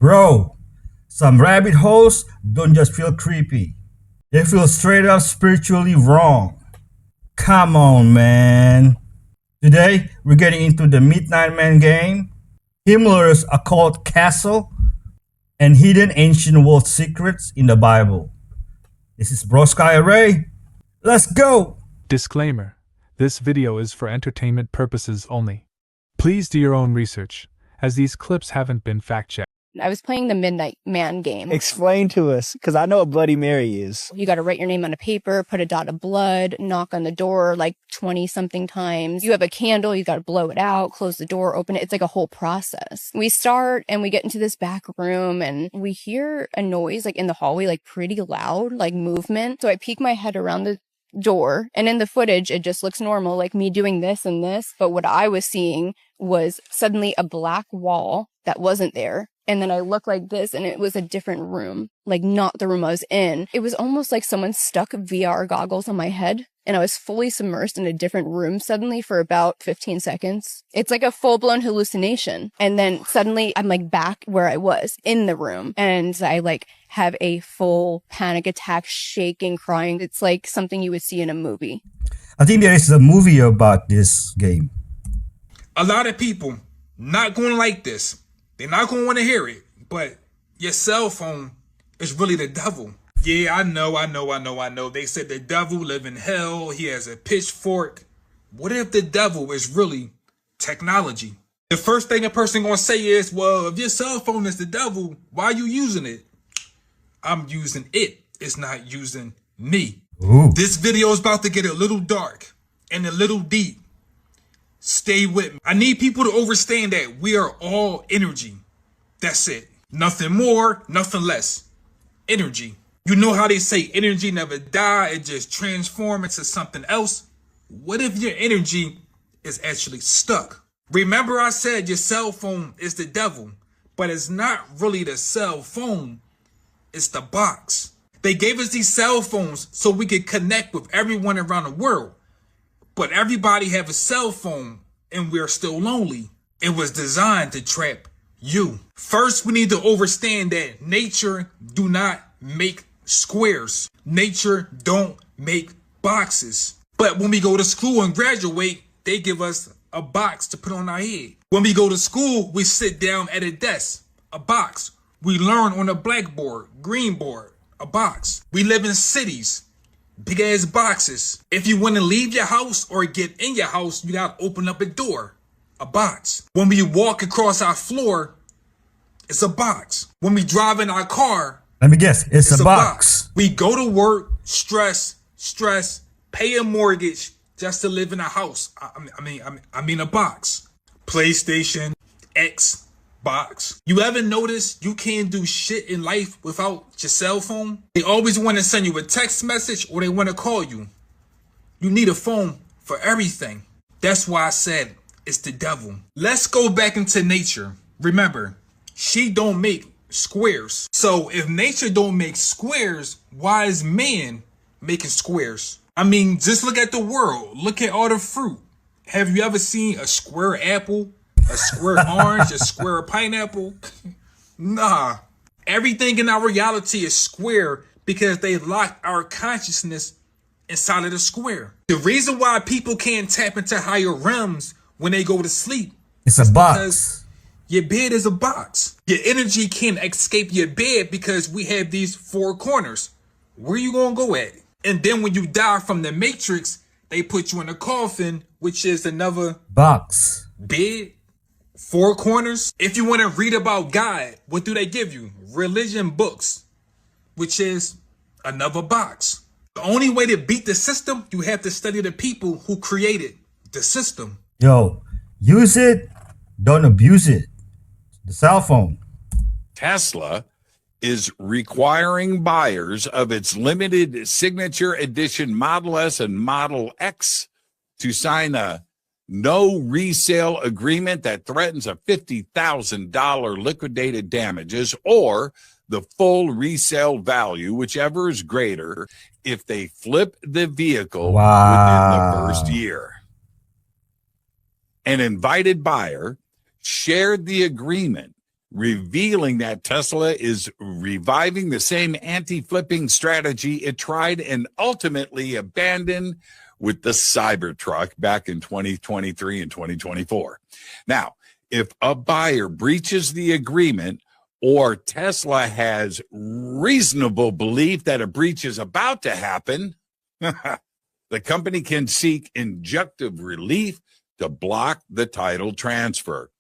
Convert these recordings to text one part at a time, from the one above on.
Bro, some rabbit holes don't just feel creepy. They feel straight up spiritually wrong. Come on, man. Today, we're getting into the Midnight Man game, Himmler's occult castle, and hidden ancient world secrets in the Bible. This is Brosky Array. Let's go! Disclaimer. This video is for entertainment purposes only. Please do your own research, as these clips haven't been fact-checked. I was playing the Midnight Man game. Explain to us, because I know what Bloody Mary is. You got to write your name on a paper, put a dot of blood, knock on the door like 20-something times. You have a candle, you got to blow it out, close the door, open it. It's like a whole process. We start and we get into this back room and we hear a noise like in the hallway, like pretty loud, like movement. So I peek my head around the door, and in the footage it just looks normal, like me doing this and this. But what I was seeing was suddenly a black wall that wasn't there. And then I look like this and it was a different room, like not the room I was in. It was almost like someone stuck VR goggles on my head and I was fully submersed in a different room suddenly for about 15 seconds. It's like a full-blown hallucination. And then suddenly I'm like back where I was in the room and I like have a full panic attack, shaking, crying. It's like something you would see in a movie. I think there is a movie about this game. A lot of people not going to like this. They're not going to want to hear it, but your cell phone is really the devil. Yeah, I know. They said the devil live in hell. He has a pitchfork. What if the devil is really technology? The first thing a person going to say is, well, if your cell phone is the devil, why are you using it? I'm using it. It's not using me. Ooh. This video is about to get a little dark and a little deep. Stay with me. I need people to understand that we are all energy. That's it. Nothing more, nothing less. Energy. You know how they say energy never die, it just transforms into something else? What if your energy is actually stuck? Remember I said your cell phone is the devil, but it's not really the cell phone, it's the box. They gave us these cell phones so we could connect with everyone around the world. But everybody have a cell phone and we're still lonely. It was designed to trap you. First, we need to understand that nature do not make squares. Nature don't make boxes. But when we go to school and graduate, they give us a box to put on our head. When we go to school, we sit down at a desk, a box. We learn on a blackboard, green board, a box. We live in cities. Big ass boxes. If you want to leave your house or get in your house, you got to open up a door, a box. When we walk across our floor, it's a box. When we drive in our car, Let me guess, it's a box. We go to work, stress, pay a mortgage just to live in a house. I mean a box. PlayStation, Xbox. You ever notice you can't do shit in life without your cell phone? They always want to send you a text message or they want to call you. You need a phone for everything. That's why I said it's the devil. Let's go back into nature. Remember, she don't make squares. So if nature don't make squares, why is man making squares? I mean, just look at the world. Look at all the fruit. Have you ever seen a square apple? A square orange, a square pineapple? Nah. Everything in our reality is square because they lock our consciousness inside of the square. The reason why people can't tap into higher realms when they go to sleep It's a box. because your bed is a box. Your energy can't escape your bed because we have these four corners. Where you gonna go at? And then when you die from the matrix, they put you in a coffin, which is another Box. bed. Four corners. If you want to read about God, what do they give you? Religion books, which is another box. The only way to beat the system, you have to study the people who created the system. Yo, use it, don't abuse it. The cell phone. Tesla is requiring buyers of its limited signature edition Model S and Model X to sign a no resale agreement that threatens a $50,000 liquidated damages or the full resale value, whichever is greater, if they flip the vehicle within the first year. An invited buyer shared the agreement revealing that Tesla is reviving the same anti-flipping strategy it tried and ultimately abandoned with the Cybertruck back in 2023 and 2024. Now, if a buyer breaches the agreement or Tesla has reasonable belief that a breach is about to happen, the company can seek injunctive relief to block the title transfer.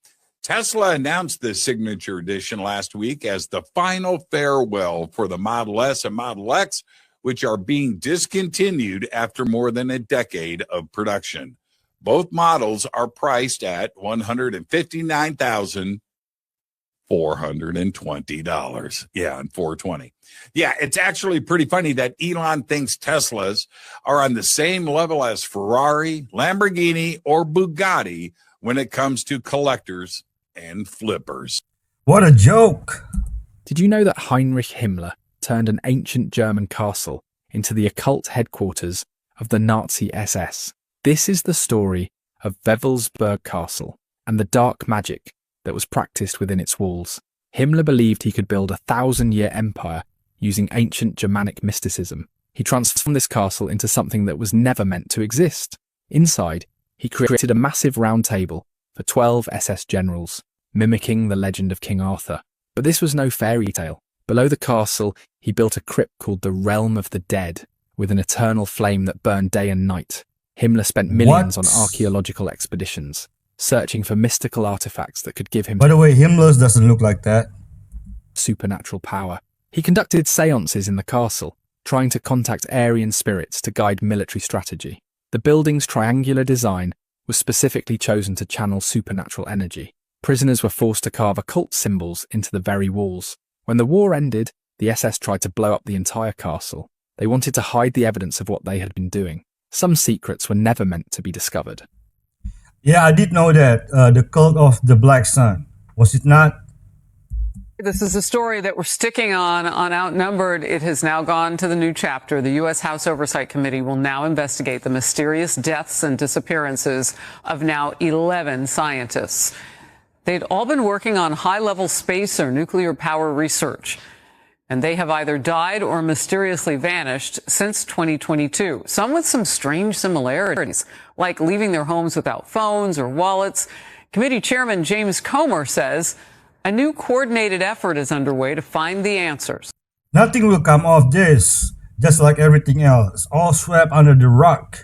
Tesla announced the Signature Edition last week as the final farewell for the Model S and Model X, which are being discontinued after more than a decade of production. Both models are priced at $159,420. Yeah, and $420. Yeah, it's actually pretty funny that Elon thinks Teslas are on the same level as Ferrari, Lamborghini, or Bugatti when it comes to collectors and flippers. What a joke! Did you know that Heinrich Himmler turned an ancient German castle into the occult headquarters of the Nazi SS? This is the story of Wewelsburg Castle and the dark magic that was practiced within its walls. Himmler believed he could build a 1,000-year empire using ancient Germanic mysticism. He transformed this castle into something that was never meant to exist. Inside, he created a massive round table for 12 SS generals, mimicking the legend of King Arthur. But this was no fairy tale. Below the castle, he built a crypt called the Realm of the Dead, with an eternal flame that burned day and night. Himmler spent millions on archaeological expeditions, searching for mystical artifacts that could give him... By the way, Himmler's doesn't look like that. ...supernatural power. He conducted seances in the castle, trying to contact Aryan spirits to guide military strategy. The building's triangular design was specifically chosen to channel supernatural energy. Prisoners were forced to carve occult symbols into the very walls. When the war ended, the SS tried to blow up the entire castle. They wanted to hide the evidence of what they had been doing. Some secrets were never meant to be discovered. Yeah, I did know that. The Cult of the Black Sun. Was it not? This is a story that we're sticking on Outnumbered. It has now gone to the new chapter. The U.S. House Oversight Committee will now investigate the mysterious deaths and disappearances of now 11 scientists. They'd all been working on high-level space or nuclear power research, and they have either died or mysteriously vanished since 2022, some with some strange similarities, like leaving their homes without phones or wallets. Committee Chairman James Comer says a new coordinated effort is underway to find the answers. Nothing will come of this, just like everything else, all swept under the rug.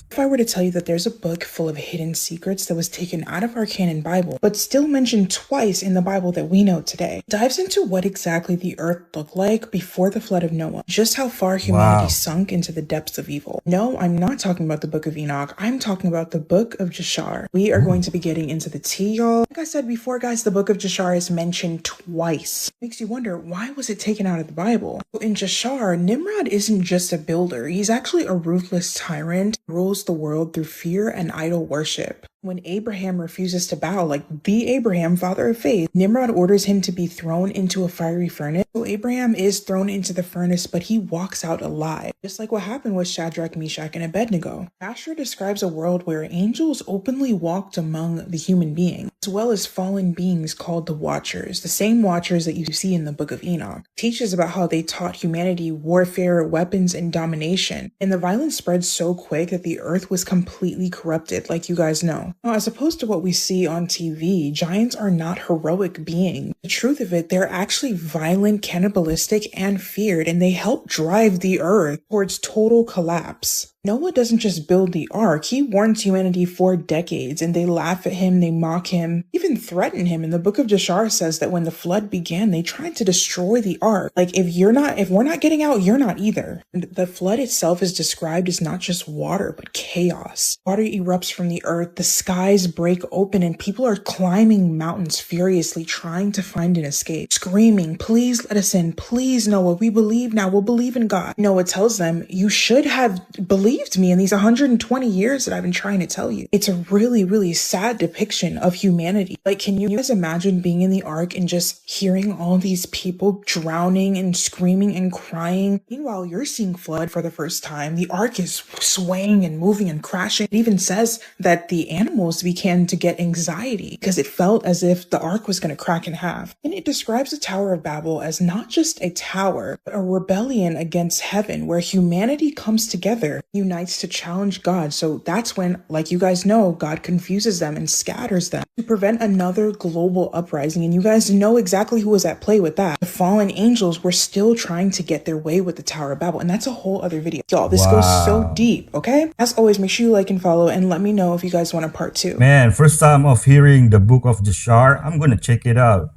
If I were to tell you that there's a book full of hidden secrets that was taken out of our canon Bible, but still mentioned twice in the Bible that we know today, it dives into what exactly the earth looked like before the flood of Noah, just how far humanity sunk into the depths of evil. No, I'm not talking about the book of Enoch, I'm talking about the book of Jashar. We are going to be getting into the tea, y'all. Like I said before, guys, the book of Jashar is mentioned twice. Makes you wonder, why was it taken out of the Bible? In Jashar, Nimrod isn't just a builder, he's actually a ruthless tyrant who rules the world through fear and idol worship. When Abraham refuses to bow, like the Abraham, father of faith, Nimrod orders him to be thrown into a fiery furnace. So Abraham is thrown into the furnace, but he walks out alive, just like what happened with Shadrach, Meshach, and Abednego. Asher describes a world where angels openly walked among the human beings, as well as fallen beings called the Watchers, the same Watchers that you see in the book of Enoch. It teaches about how they taught humanity warfare, weapons, and domination. And the violence spread so quick that the earth was completely corrupted, like you guys know. Now, as opposed to what we see on TV, giants are not heroic beings. The truth of it, they're actually violent, cannibalistic, and feared, and they help drive the earth towards total collapse. Noah doesn't just build the ark, he warns humanity for decades, and they laugh at him, they mock him, even threaten him. And the book of Jashar says that when the flood began, they tried to destroy the ark. Like, if we're not getting out, you're not either. And the flood itself is described as not just water, but chaos. Water erupts from the earth, the skies break open, and people are climbing mountains furiously, trying to find an escape, screaming, please let us in, please Noah, we believe now, we'll believe in God. Noah tells them, you should have believed believed me in these 120 years that I've been trying to tell you. It's a really, really sad depiction of humanity. Like, can you guys imagine being in the ark and just hearing all these people drowning and screaming and crying? Meanwhile, you're seeing flood for the first time. The ark is swaying and moving and crashing. It even says that the animals began to get anxiety because it felt as if the ark was going to crack in half. And it describes the Tower of Babel as not just a tower, but a rebellion against heaven where humanity comes together, unites to challenge God. So that's when, like you guys know, God confuses them and scatters them to prevent another global uprising. And you guys know exactly who was at play with that. The fallen angels were still trying to get their way with the Tower of Babel. And that's a whole other video. Y'all, this goes so deep, okay? As always, make sure you like and follow and let me know if you guys want a part 2. Man, first time of hearing the Book of Jashar. I'm gonna check it out.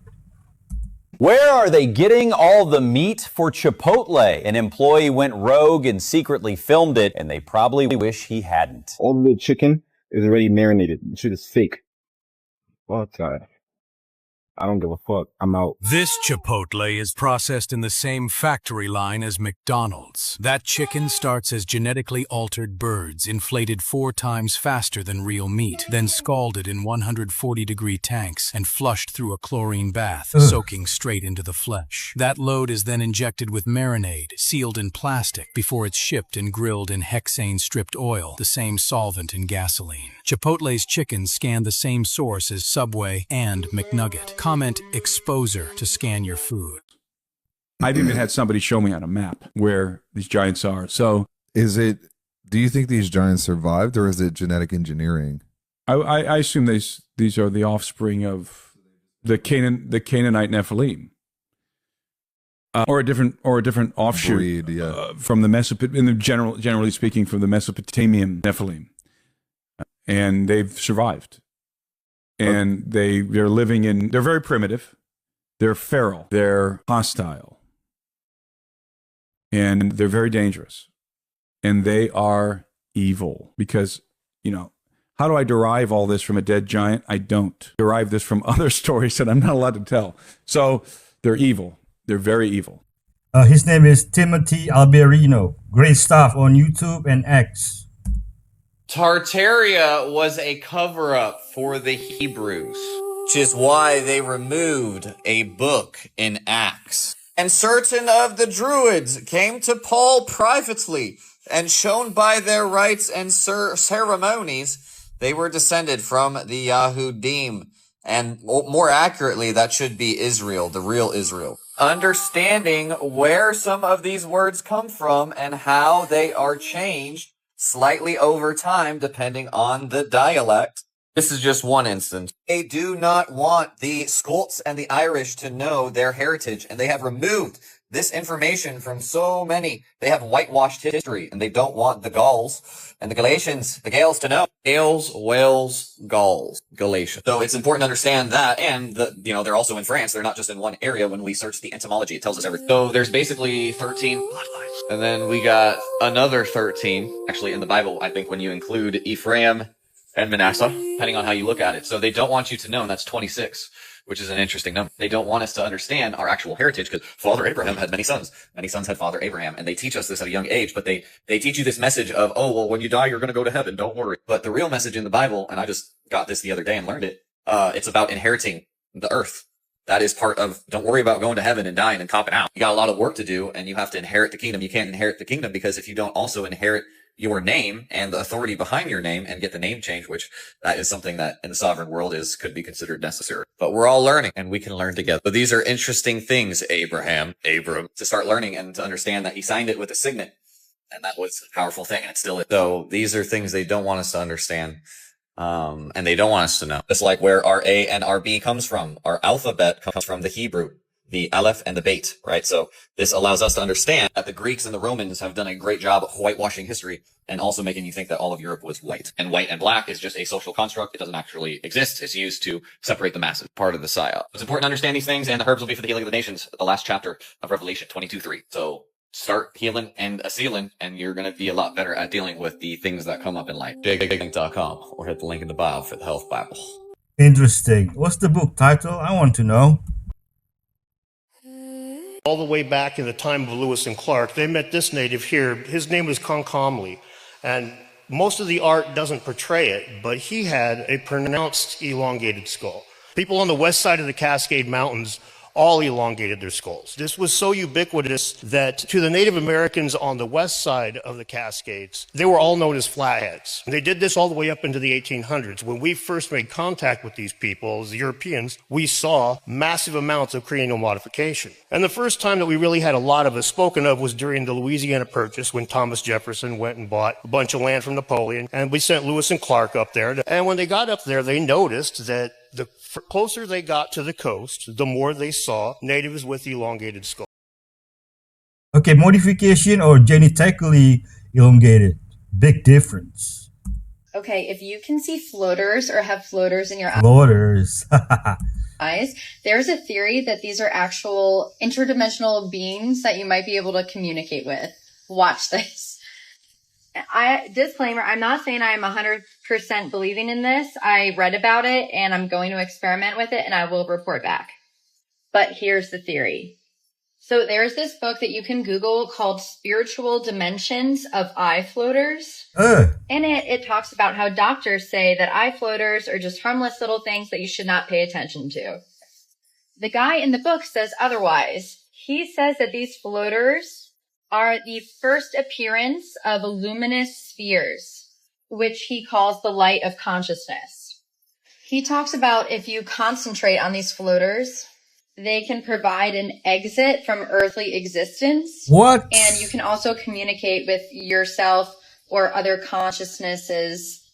Where are they getting all the meat for Chipotle? An employee went rogue and secretly filmed it, and they probably wish he hadn't. All the chicken is already marinated. The shit is fake. What? I don't give a fuck. I'm out. This Chipotle is processed in the same factory line as McDonald's. That chicken starts as genetically altered birds, inflated 4 times faster than real meat, then scalded in 140-degree tanks and flushed through a chlorine bath, soaking straight into the flesh. That load is then injected with marinade, sealed in plastic, before it's shipped and grilled in hexane-stripped oil, the same solvent in gasoline. Chipotle's chickens scan the same source as Subway and McNugget. Comment exposure to scan your food. I've even had somebody show me on a map where these giants are. So do you think these giants survived, or is it genetic engineering? I assume these are the offspring of the Canaanite Nephilim. Or a different offshoot breed, yeah. From the generally speaking, from the Mesopotamian Nephilim. And they've survived. And they're living they're very primitive, they're feral, they're hostile, and they're very dangerous. And they are evil because, how do I derive all this from a dead giant? I don't derive this from other stories that I'm not allowed to tell. So they're evil. They're very evil. His name is Timothy Alberino. Great stuff on YouTube and X. Tartaria was a cover-up for the Hebrews, which is why they removed a book in Acts. And certain of the Druids came to Paul privately, and shown by their rites and ceremonies, they were descended from the Yahudim. And more accurately, that should be Israel, the real Israel. Understanding where some of these words come from and how they are changed slightly over time, depending on the dialect. This is just one instance. They do not want the Scots and the Irish to know their heritage, and they have removed this information from so many. They have whitewashed history, and they don't want the Gauls and the Galatians, the Gaels to know. Gaels, Wales, Gauls, Galatians. So it's important to understand that, and they're also in France. They're not just in one area. When we search the etymology, it tells us everything. So there's basically 13 bloodlines. And then we got another 13, actually in the Bible, I think, when you include Ephraim and Manasseh, depending on how you look at it. So they don't want you to know, and that's 26. Which is an interesting number. They don't want us to understand our actual heritage because Father Abraham had many sons. Many sons had Father Abraham. And they teach us this at a young age, but they teach you this message of, oh, well, when you die, you're going to go to heaven. Don't worry. But the real message in the Bible, and I just got this the other day and learned it, it's about inheriting the earth. That is part of, don't worry about going to heaven and dying and copping out. You got a lot of work to do, and you have to inherit the kingdom. You can't inherit the kingdom because if you don't also inherit your name and the authority behind your name and get the name changed, which that is something that in the sovereign world could be considered necessary. But we're all learning and we can learn together. But these are interesting things, Abram, to start learning and to understand that he signed it with a signet. And that was a powerful thing, and it still is. So these are things they don't want us to understand. And they don't want us to know. It's like where our A and our B comes from. Our alphabet comes from the Hebrew, the Aleph and the Beit, right? So this allows us to understand that the Greeks and the Romans have done a great job of whitewashing history and also making you think that all of Europe was white. And white and black is just a social construct. It doesn't actually exist. It's used to separate the masses, part of the psyop. It's important to understand these things, and the herbs will be for the healing of the nations, the last chapter of Revelation 22:3. So start healing and sealing, and you're going to be a lot better at dealing with the things that come up in life. Big.com or hit the link in the bio for the Health Bible. Interesting. What's the book title? I want to know. All the way back in the time of Lewis and Clark, they met this native here. His name was Concomly. And most of the art doesn't portray it, but he had a pronounced elongated skull. People on the west side of the Cascade Mountains all elongated their skulls. This was so ubiquitous that to the Native Americans on the west side of the Cascades, they were all known as flatheads. They did this all the way up into the 1800s. When we first made contact with these people, as Europeans, we saw massive amounts of cranial modification. And the first time that we really had a lot of it spoken of was during the Louisiana Purchase, when Thomas Jefferson went and bought a bunch of land from Napoleon, and we sent Lewis and Clark up there. And when they got up there, they noticed that the closer they got to the coast, the more they saw natives with elongated skulls. Okay, modification or genetically elongated. Big difference. Okay, if you can see floaters or have floaters in your Floaters. eyes, there's a theory that these are actual interdimensional beings that you might be able to communicate with. Watch this. Disclaimer, I'm not saying I'm 100% believing in this. I read about it and I'm going to experiment with it and I will report back. But here's the theory. So there's this book that you can Google called Spiritual Dimensions of Eye Floaters. In it talks about how doctors say that eye floaters are just harmless little things that you should not pay attention to. The guy in the book says otherwise. He says that these floaters are the first appearance of luminous spheres, which he calls the light of consciousness. He talks about if you concentrate on these floaters, they can provide an exit from earthly existence. What? And you can also communicate with yourself or other consciousnesses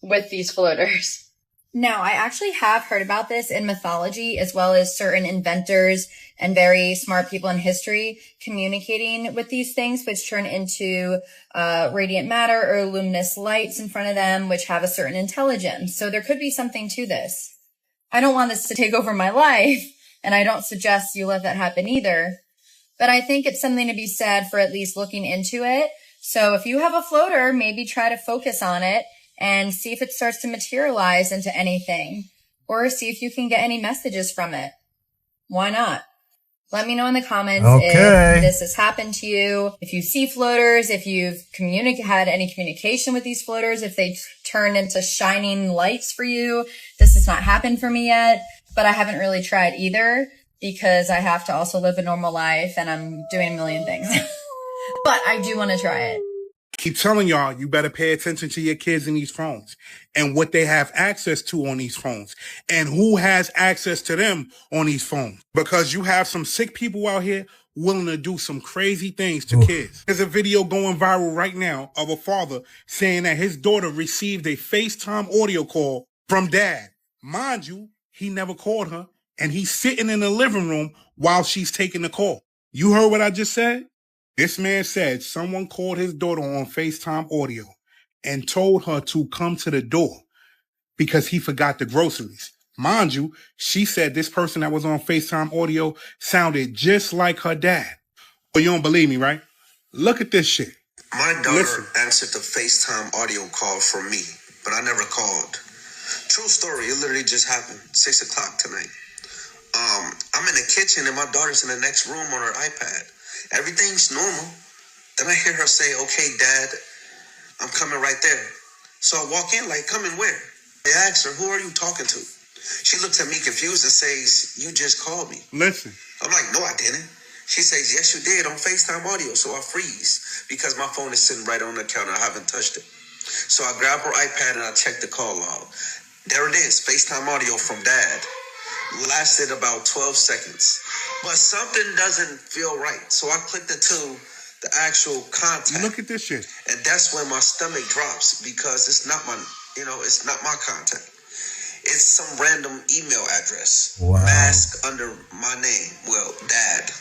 with these floaters. Now, I actually have heard about this in mythology, as well as certain inventors and very smart people in history communicating with these things, which turn into radiant matter or luminous lights in front of them, which have a certain intelligence. So there could be something to this. I don't want this to take over my life, and I don't suggest you let that happen either. But I think it's something to be said for at least looking into it. So if you have a floater, maybe try to focus on it and see if it starts to materialize into anything, or see if you can get any messages from it. Why not? Let me know in the comments if this has happened to you, if you see floaters, if you've had any communication with these floaters, if they turn into shining lights for you. This has not happened for me yet, but I haven't really tried either because I have to also live a normal life and I'm doing a million things. But I do want to try it. Keep telling y'all, you better pay attention to your kids in these phones and what they have access to on these phones and who has access to them on these phones. Because you have some sick people out here willing to do some crazy things to kids. There's a video going viral right now of a father saying that his daughter received a FaceTime audio call from dad. Mind you, he never called her and he's sitting in the living room while she's taking the call. You heard what I just said? This man said someone called his daughter on FaceTime audio and told her to come to the door because he forgot the groceries. Mind you, she said this person that was on FaceTime audio sounded just like her dad. But you don't believe me, right? Look at this shit. My daughter answered the FaceTime audio call for me, but I never called. True story, it literally just happened. 6 o'clock tonight. I'm in the kitchen and my daughter's in the next room on her iPad. Everything's normal. Then I hear her say, "Okay, Dad, I'm coming right there." So I walk in like, "Coming where?" I ask her, "Who are you talking to?" She looks at me confused and says, "You just called me." Listen. I'm like, "No, I didn't." She says, "Yes, you did on FaceTime audio." So I freeze because my phone is sitting right on the counter. I haven't touched it. So I grab her iPad and I check the call log. There it is, FaceTime audio from Dad. Lasted about 12 seconds. But something doesn't feel right. So I clicked into the actual contact. Look at this shit. And that's when my stomach drops because it's not my, it's not my contact. It's some random email address. Wow. Mask under my name. Well, Dad.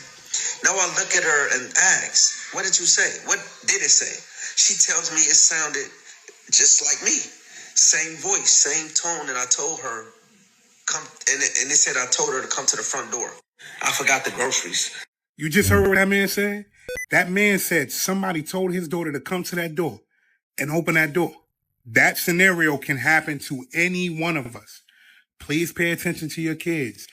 Now I look at her and ask, "What did you say? What did it say?" She tells me it sounded just like me. Same voice, same tone. And I told her, come, and it said I told her to come to the front door. I forgot the groceries. You just heard what that man said? That man said somebody told his daughter to come to that door and open that door. That scenario can happen to any one of us. Please pay attention to your kids.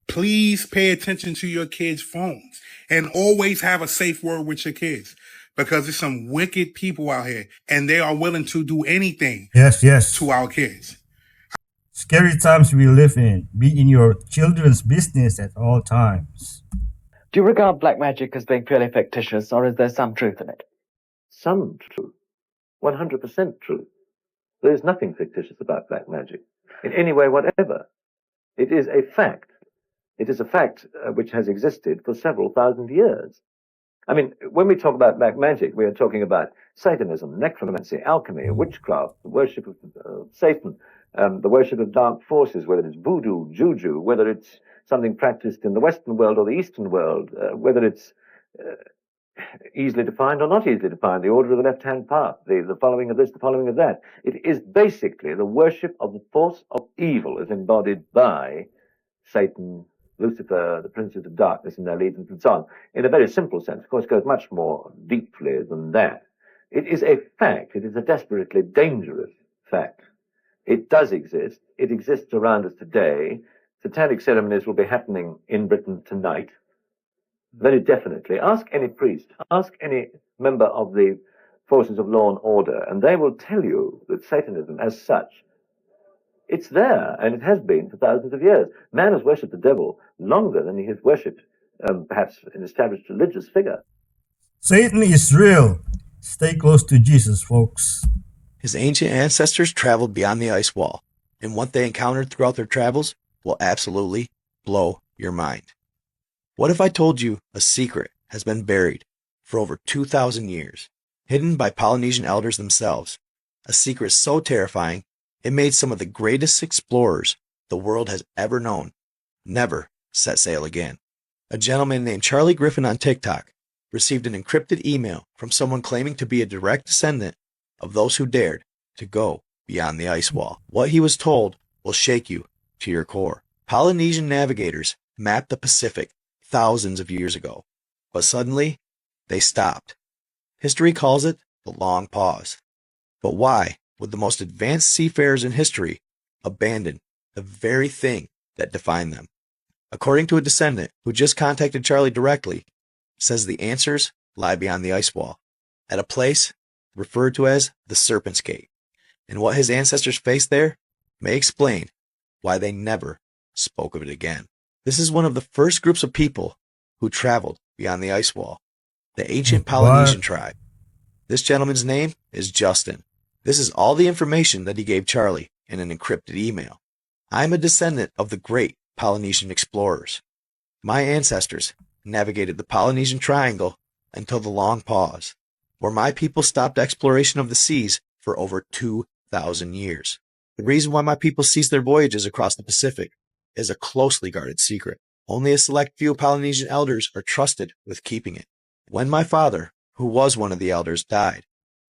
Please pay attention to your kids' phones and always have a safe word with your kids. because there's some wicked people out here and they are willing to do anything Yes. to our kids. Scary times we live in. Be in your children's business at all times. Do you regard black magic as being purely fictitious, or is there some truth in it? Some truth. 100% truth. There is nothing fictitious about black magic, in any way whatever. It is a fact. It is a fact which has existed for several thousand years. I mean, when we talk about black magic, we are talking about Satanism, necromancy, alchemy, witchcraft, the worship of Satan, the worship of dark forces, whether it's voodoo, juju, whether it's something practiced in the Western world or the Eastern world, whether it's easily defined or not easily defined, the order of the left-hand path, the following of this, the following of that. It is basically the worship of the force of evil as embodied by Satan, Lucifer, the princes of darkness and their legions and so on. In a very simple sense, of course, it goes much more deeply than that. It is a fact. It is a desperately dangerous fact. It does exist. It exists around us today. Satanic ceremonies will be happening in Britain tonight. Very definitely. Ask any priest, ask any member of the forces of law and order, and they will tell you that Satanism as such, it's there, and it has been for thousands of years. Man has worshipped the devil longer than he has worshipped perhaps an established religious figure. Satan is real. Stay close to Jesus, folks. His ancient ancestors traveled beyond the ice wall, and what they encountered throughout their travels will absolutely blow your mind. What if I told you a secret has been buried for over 2,000 years, hidden by Polynesian elders themselves, a secret so terrifying it made some of the greatest explorers the world has ever known never set sail again. A gentleman named Charlie Griffin on TikTok received an encrypted email from someone claiming to be a direct descendant of those who dared to go beyond the ice wall. What he was told will shake you to your core. Polynesian navigators mapped the Pacific thousands of years ago, but suddenly they stopped. History calls it the long pause. But why would the most advanced seafarers in history abandon the very thing that defined them? According to a descendant who just contacted Charlie directly, says the answers lie beyond the ice wall, at a place referred to as the Serpent's Gate. And what his ancestors faced there may explain why they never spoke of it again. This is one of the first groups of people who traveled beyond the ice wall, the ancient Polynesian tribe. This gentleman's name is Justin. This is all the information that he gave Charlie in an encrypted email. I am a descendant of the great Polynesian explorers. My ancestors navigated the Polynesian Triangle until the long pause, where my people stopped exploration of the seas for over 2,000 years. The reason why my people ceased their voyages across the Pacific is a closely guarded secret. Only a select few Polynesian elders are trusted with keeping it. When my father, who was one of the elders, died,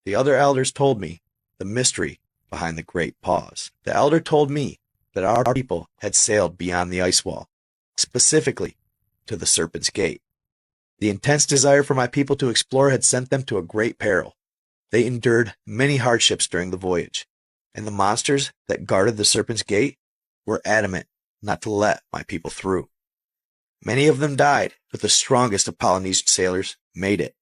the other elders told me the mystery behind the great pause. The elder told me that our people had sailed beyond the ice wall, specifically to the Serpent's Gate. The intense desire for my people to explore had sent them to a great peril. They endured many hardships during the voyage, and the monsters that guarded the Serpent's Gate were adamant not to let my people through. Many of them died, but the strongest of Polynesian sailors made it.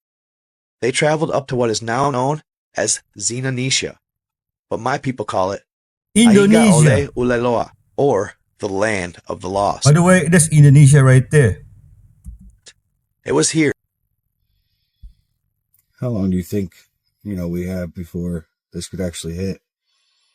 They traveled up to what is now known as Xenonesia, but my people call it Indonesia. Aiga Ole Uleloa, or the Land of the Lost. By the way, that's Indonesia right there. It was here. How long do you think, we have before this could actually hit?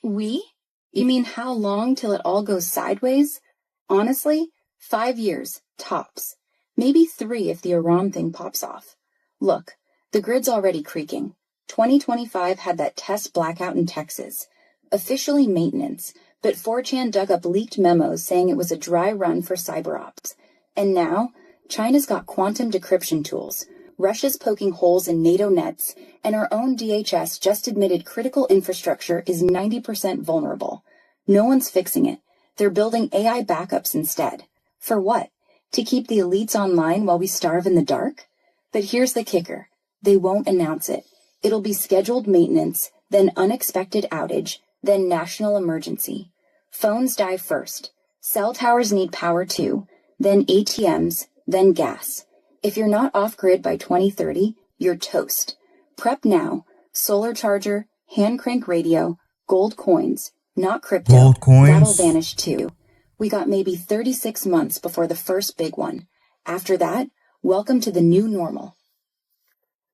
We? You mean how long till it all goes sideways? Honestly, 5 years, tops. Maybe 3 if the Iran thing pops off. Look, the grid's already creaking. 2025 had that test blackout in Texas. Officially maintenance, but 4chan dug up leaked memos saying it was a dry run for cyber ops. And now, China's got quantum decryption tools. Russia's poking holes in NATO nets, and our own DHS just admitted critical infrastructure is 90% vulnerable. No one's fixing it. They're building AI backups instead. For what? To keep the elites online while we starve in the dark? But here's the kicker. They won't announce it. It'll be scheduled maintenance, then unexpected outage, then national emergency. Phones die first. Cell towers need power too, then ATMs, then gas. If you're not off-grid by 2030, you're toast. Prep now. Solar charger, hand crank radio, gold coins, not crypto. Gold coins? That'll vanish too. We got maybe 36 months before the first big one. After that, welcome to the new normal.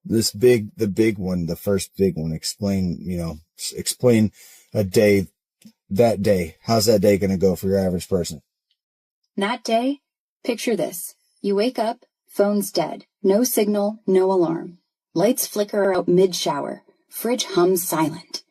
The big one, the first big one, explain a day, that day. How's that day going to go for your average person? That day, picture this. You wake up, phone's dead. No signal, no alarm. Lights flicker out mid-shower. Fridge hums silent.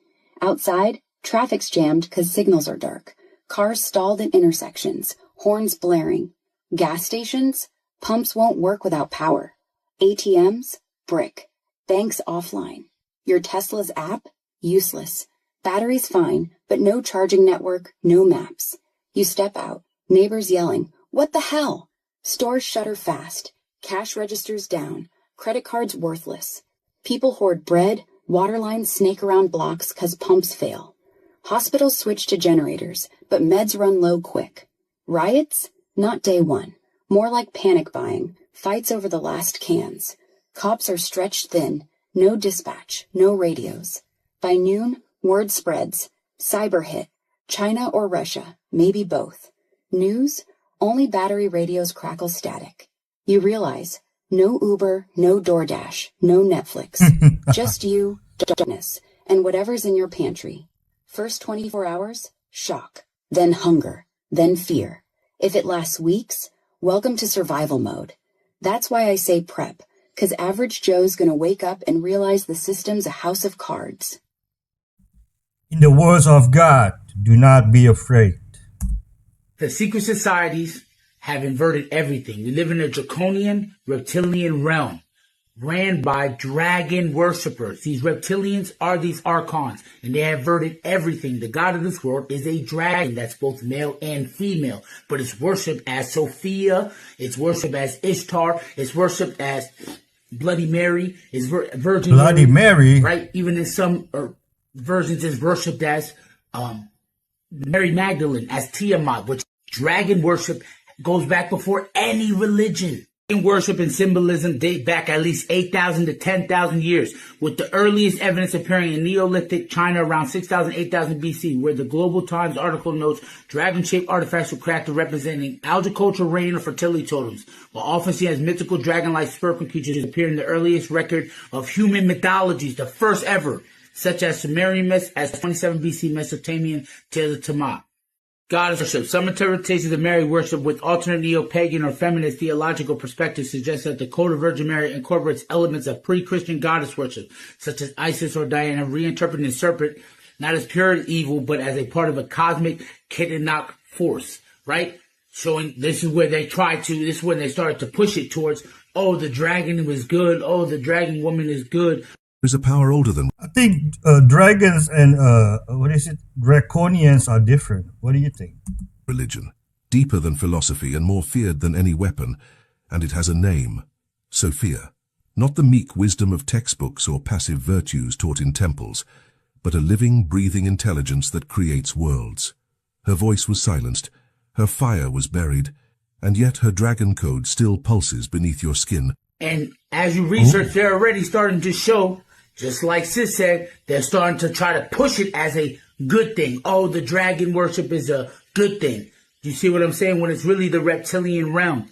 Outside, traffic's jammed 'cause signals are dark. Cars stalled in intersections. Horns blaring. Gas stations? Pumps won't work without power. ATMs? Brick. Banks offline. Your Tesla's app? Useless. Battery's fine, but no charging network, no maps. You step out. Neighbors yelling, "What the hell?" Stores shutter fast. Cash registers down. Credit cards worthless. People hoard bread. Water lines snake around blocks 'cause pumps fail. Hospitals switch to generators, but meds run low quick. Riots? Not day one. More like panic buying. Fights over the last cans. Cops are stretched thin. No dispatch. No radios. By noon, word spreads. Cyber hit. China or Russia. Maybe both. News? Only battery radios crackle static. You realize, no Uber, no DoorDash, no Netflix. Just you, darkness, and whatever's in your pantry. First 24 hours, shock. Then hunger. Then fear. If it lasts weeks, welcome to survival mode. That's why I say prep, 'cause average Joe's gonna wake up and realize the system's a house of cards. In the words of God, do not be afraid. The secret societies have inverted everything. We live in a draconian, reptilian realm ran by dragon worshippers. These reptilians are these archons, and they have inverted everything. The god of this world is a dragon that's both male and female, but it's worshipped as Sophia, it's worshipped as Ishtar, it's worshipped as Bloody Mary, it's Virgin Bloody Mary? right? Even in some versions, it's worshipped as Mary Magdalene, as Tiamat, which dragon worship goes back before any religion. Dragon worship and symbolism date back at least 8,000 to 10,000 years, with the earliest evidence appearing in Neolithic China around 6,000, 8,000 BC, where the Global Times article notes dragon-shaped artifacts were crafted representing agricultural, rain, or fertility totems, while often seen as mythical dragon-like serpent creatures appear in the earliest record of human mythologies, the first ever, such as Sumerian myths as 27 BC Mesopotamian tales of Tiamat. Goddess worship. Some interpretations of Mary worship with alternate neo-pagan or feminist theological perspectives suggest that the Code of Virgin Mary incorporates elements of pre-Christian goddess worship, such as Isis or Diana, reinterpreting the serpent not as pure evil, but as a part of a cosmic Ketanach force, right? Showing this is where they this is when they started to push it towards, oh, the dragon was good, oh, the dragon woman is good. There's a power older than... I think dragons and, draconians are different. What do you think? Religion, deeper than philosophy and more feared than any weapon, and it has a name, Sophia. Not the meek wisdom of textbooks or passive virtues taught in temples, but a living, breathing intelligence that creates worlds. Her voice was silenced, her fire was buried, and yet her dragon code still pulses beneath your skin. And as you research, they're already starting to show, just like Sis said, they're starting to try to push it as a good thing. Oh, the dragon worship is a good thing. You see what I'm saying? When it's really the reptilian realm.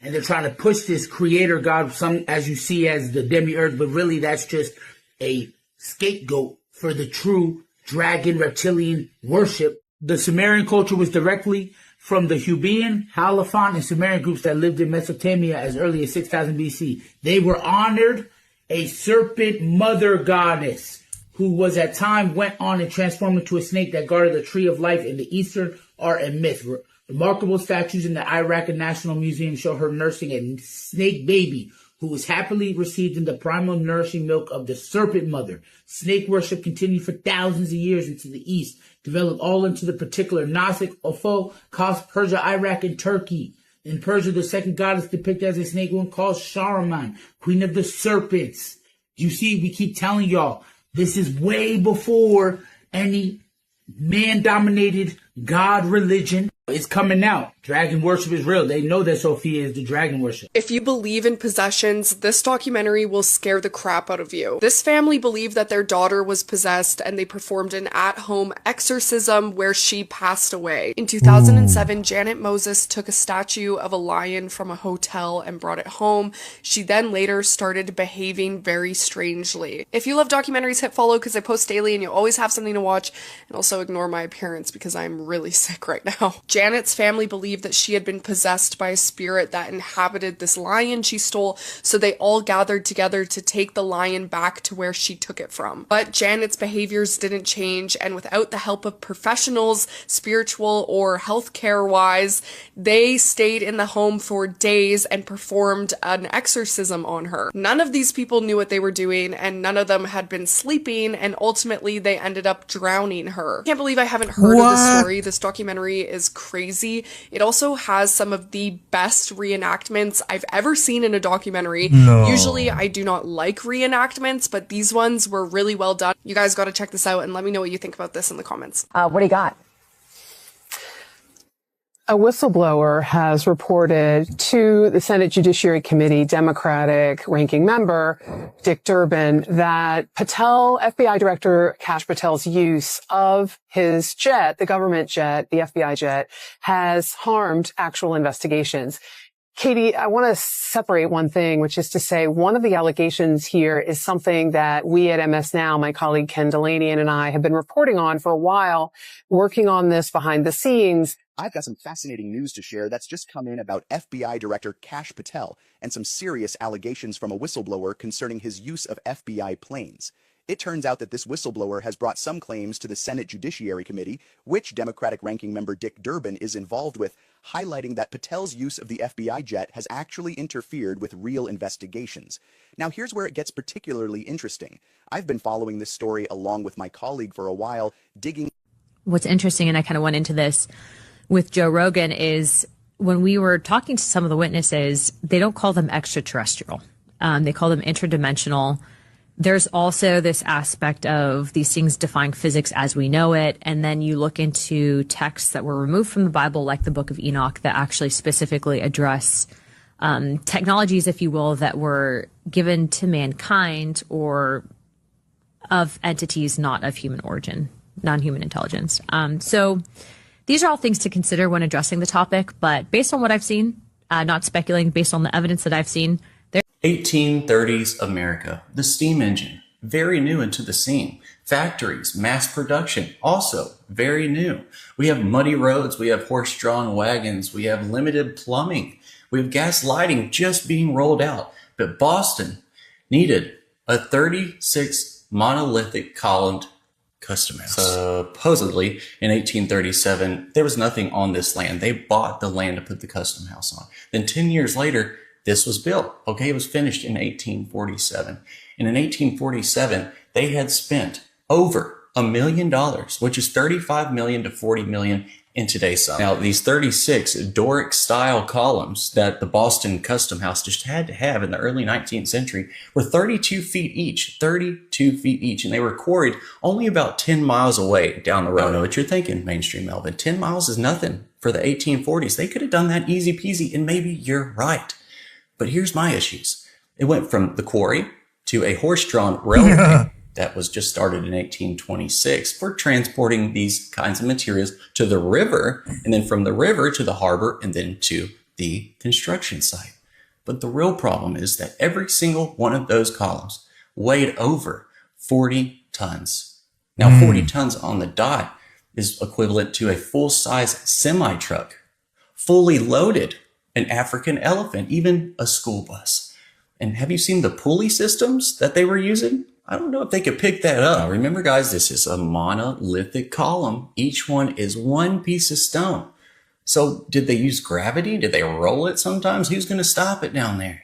And they're trying to push this creator god, some as you see as the demiurge, but really that's just a scapegoat for the true dragon reptilian worship. The Sumerian culture was directly from the Hubean, Halafan, and Sumerian groups that lived in Mesopotamia as early as 6000 BC. They were honored a serpent mother goddess who was at time went on and transformed into a snake that guarded the tree of life in the Eastern art and myth. Remarkable statues in the Iraq National Museum show her nursing a snake baby who was happily received in the primal nourishing milk of the serpent mother. Snake worship continued for thousands of years into the East, developed all into the particular Gnostic, Ophel, Kos, Persia, Iraq, and Turkey. In Persia, the second goddess depicted as a snake woman called Shahraman, queen of the serpents. You see, we keep telling y'all, this is way before any man-dominated god religion. It's coming out. Dragon worship is real. They know that Sophia is the dragon worship. If you believe in possessions, this documentary will scare the crap out of you. This family believed that their daughter was possessed and they performed an at-home exorcism where she passed away. In 2007, Janet Moses took a statue of a lion from a hotel and brought it home. She then later started behaving very strangely. If you love documentaries, hit follow because I post daily and you'll always have something to watch, and also ignore my appearance because I'm really sick right now. Janet's family believed that she had been possessed by a spirit that inhabited this lion she stole, so they all gathered together to take the lion back to where she took it from. But Janet's behaviors didn't change, and without the help of professionals, spiritual or healthcare wise, they stayed in the home for days and performed an exorcism on her. None of these people knew what they were doing, and none of them had been sleeping, and ultimately they ended up drowning her. I can't believe I haven't heard of this story. This documentary is crazy. It also has some of the best reenactments I've ever seen in a documentary. No. Usually I do not like reenactments, but these ones were really well done. You guys got to check this out and let me know what you think about this in the comments. What do you got? A whistleblower has reported to the Senate Judiciary Committee Democratic ranking member Dick Durbin that FBI Director Kash Patel's use of his jet, the government jet, the FBI jet, has harmed actual investigations. Katie, I want to separate one thing, which is to say one of the allegations here is something that we at MS Now, my colleague Ken Delanian and I have been reporting on for a while, working on this behind the scenes. I've got some fascinating news to share that's just come in about FBI Director Kash Patel and some serious allegations from a whistleblower concerning his use of FBI planes. It turns out that this whistleblower has brought some claims to the Senate Judiciary Committee, which Democratic ranking member Dick Durbin is involved with, highlighting that Patel's use of the FBI jet has actually interfered with real investigations. Now, here's where it gets particularly interesting. I've been following this story along with my colleague for a while, digging. What's interesting, and I kind of went into this with Joe Rogan, is when we were talking to some of the witnesses, they don't call them extraterrestrial. They call them interdimensional. There's also this aspect of these things defying physics as we know it. And then you look into texts that were removed from the Bible, like the Book of Enoch, that actually specifically address technologies, if you will, that were given to mankind or of entities not of human origin, non-human intelligence. So these are all things to consider when addressing the topic. But based on what I've seen, not speculating, based on the evidence that I've seen, 1830s America, the steam engine, very new into the scene. Factories, mass production, also very new. We have muddy roads, we have horse-drawn wagons, we have limited plumbing, we have gas lighting just being rolled out. But Boston needed a 36 monolithic columned custom house. Supposedly, in 1837, there was nothing on this land. They bought the land to put the custom house on. Then 10 years later, this was built. Okay, it was finished in 1847. And in 1847, they had spent over $1 million, which is $35 million to $40 million in today's sum. Now, these 36 Doric style columns that the Boston Custom House just had to have in the early 19th century were 32 feet each, 32 feet each. And they were quarried only about 10 miles away down the road. I don't know what you're thinking, mainstream Melvin. 10 miles is nothing for the 1840s. They could have done that easy peasy, and maybe you're right. But here's my issues. It went from the quarry to a horse-drawn railway that was just started in 1826 for transporting these kinds of materials to the river, and then from the river to the harbor, and then to the construction site. But the real problem is that every single one of those columns weighed over 40 tons. Now, 40 tons on the dot is equivalent to a full-size semi-truck, fully loaded, an African elephant, even a school bus. And have you seen the pulley systems that they were using? I don't know if they could pick that up. Now, remember, guys, this is a monolithic column. Each one is one piece of stone. So did they use gravity? Did they roll it sometimes? Who's going to stop it down there?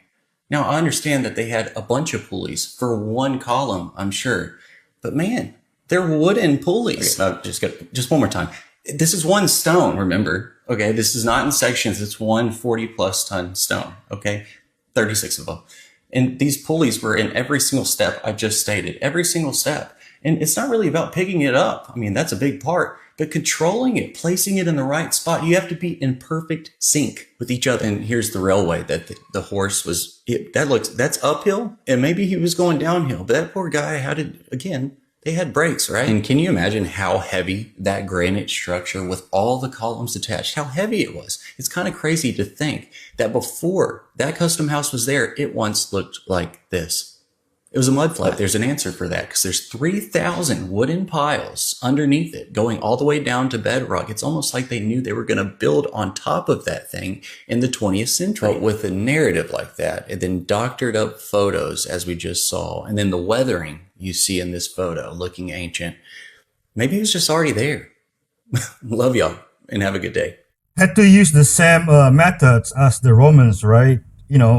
Now, I understand that they had a bunch of pulleys for one column, I'm sure. But man, they're wooden pulleys. Okay, no, just one more time. This is one stone, remember? Okay, this is not in sections. It's one 40-plus ton stone, okay? 36 of them. And these pulleys were in every single step I just stated, every single step. And it's not really about picking it up. I mean, that's a big part. but controlling it, placing it in the right spot, you have to be in perfect sync with each other. And here's the railway that the horse was, that's uphill, and maybe he was going downhill, but that poor guy they had brakes, right? And can you imagine how heavy that granite structure with all the columns attached, how heavy it was? It's kind of crazy to think that before that custom house was there, it once looked like this. It was a mud flat. There's an answer for that because there's 3,000 wooden piles underneath it going all the way down to bedrock. It's almost like they knew they were going to build on top of that thing in the 20th century. But with a narrative like that, and then doctored up photos as we just saw, and then the weathering you see in this photo looking ancient, maybe it was just already there. Love y'all and have a good day. Had to use the same methods as the Romans, right?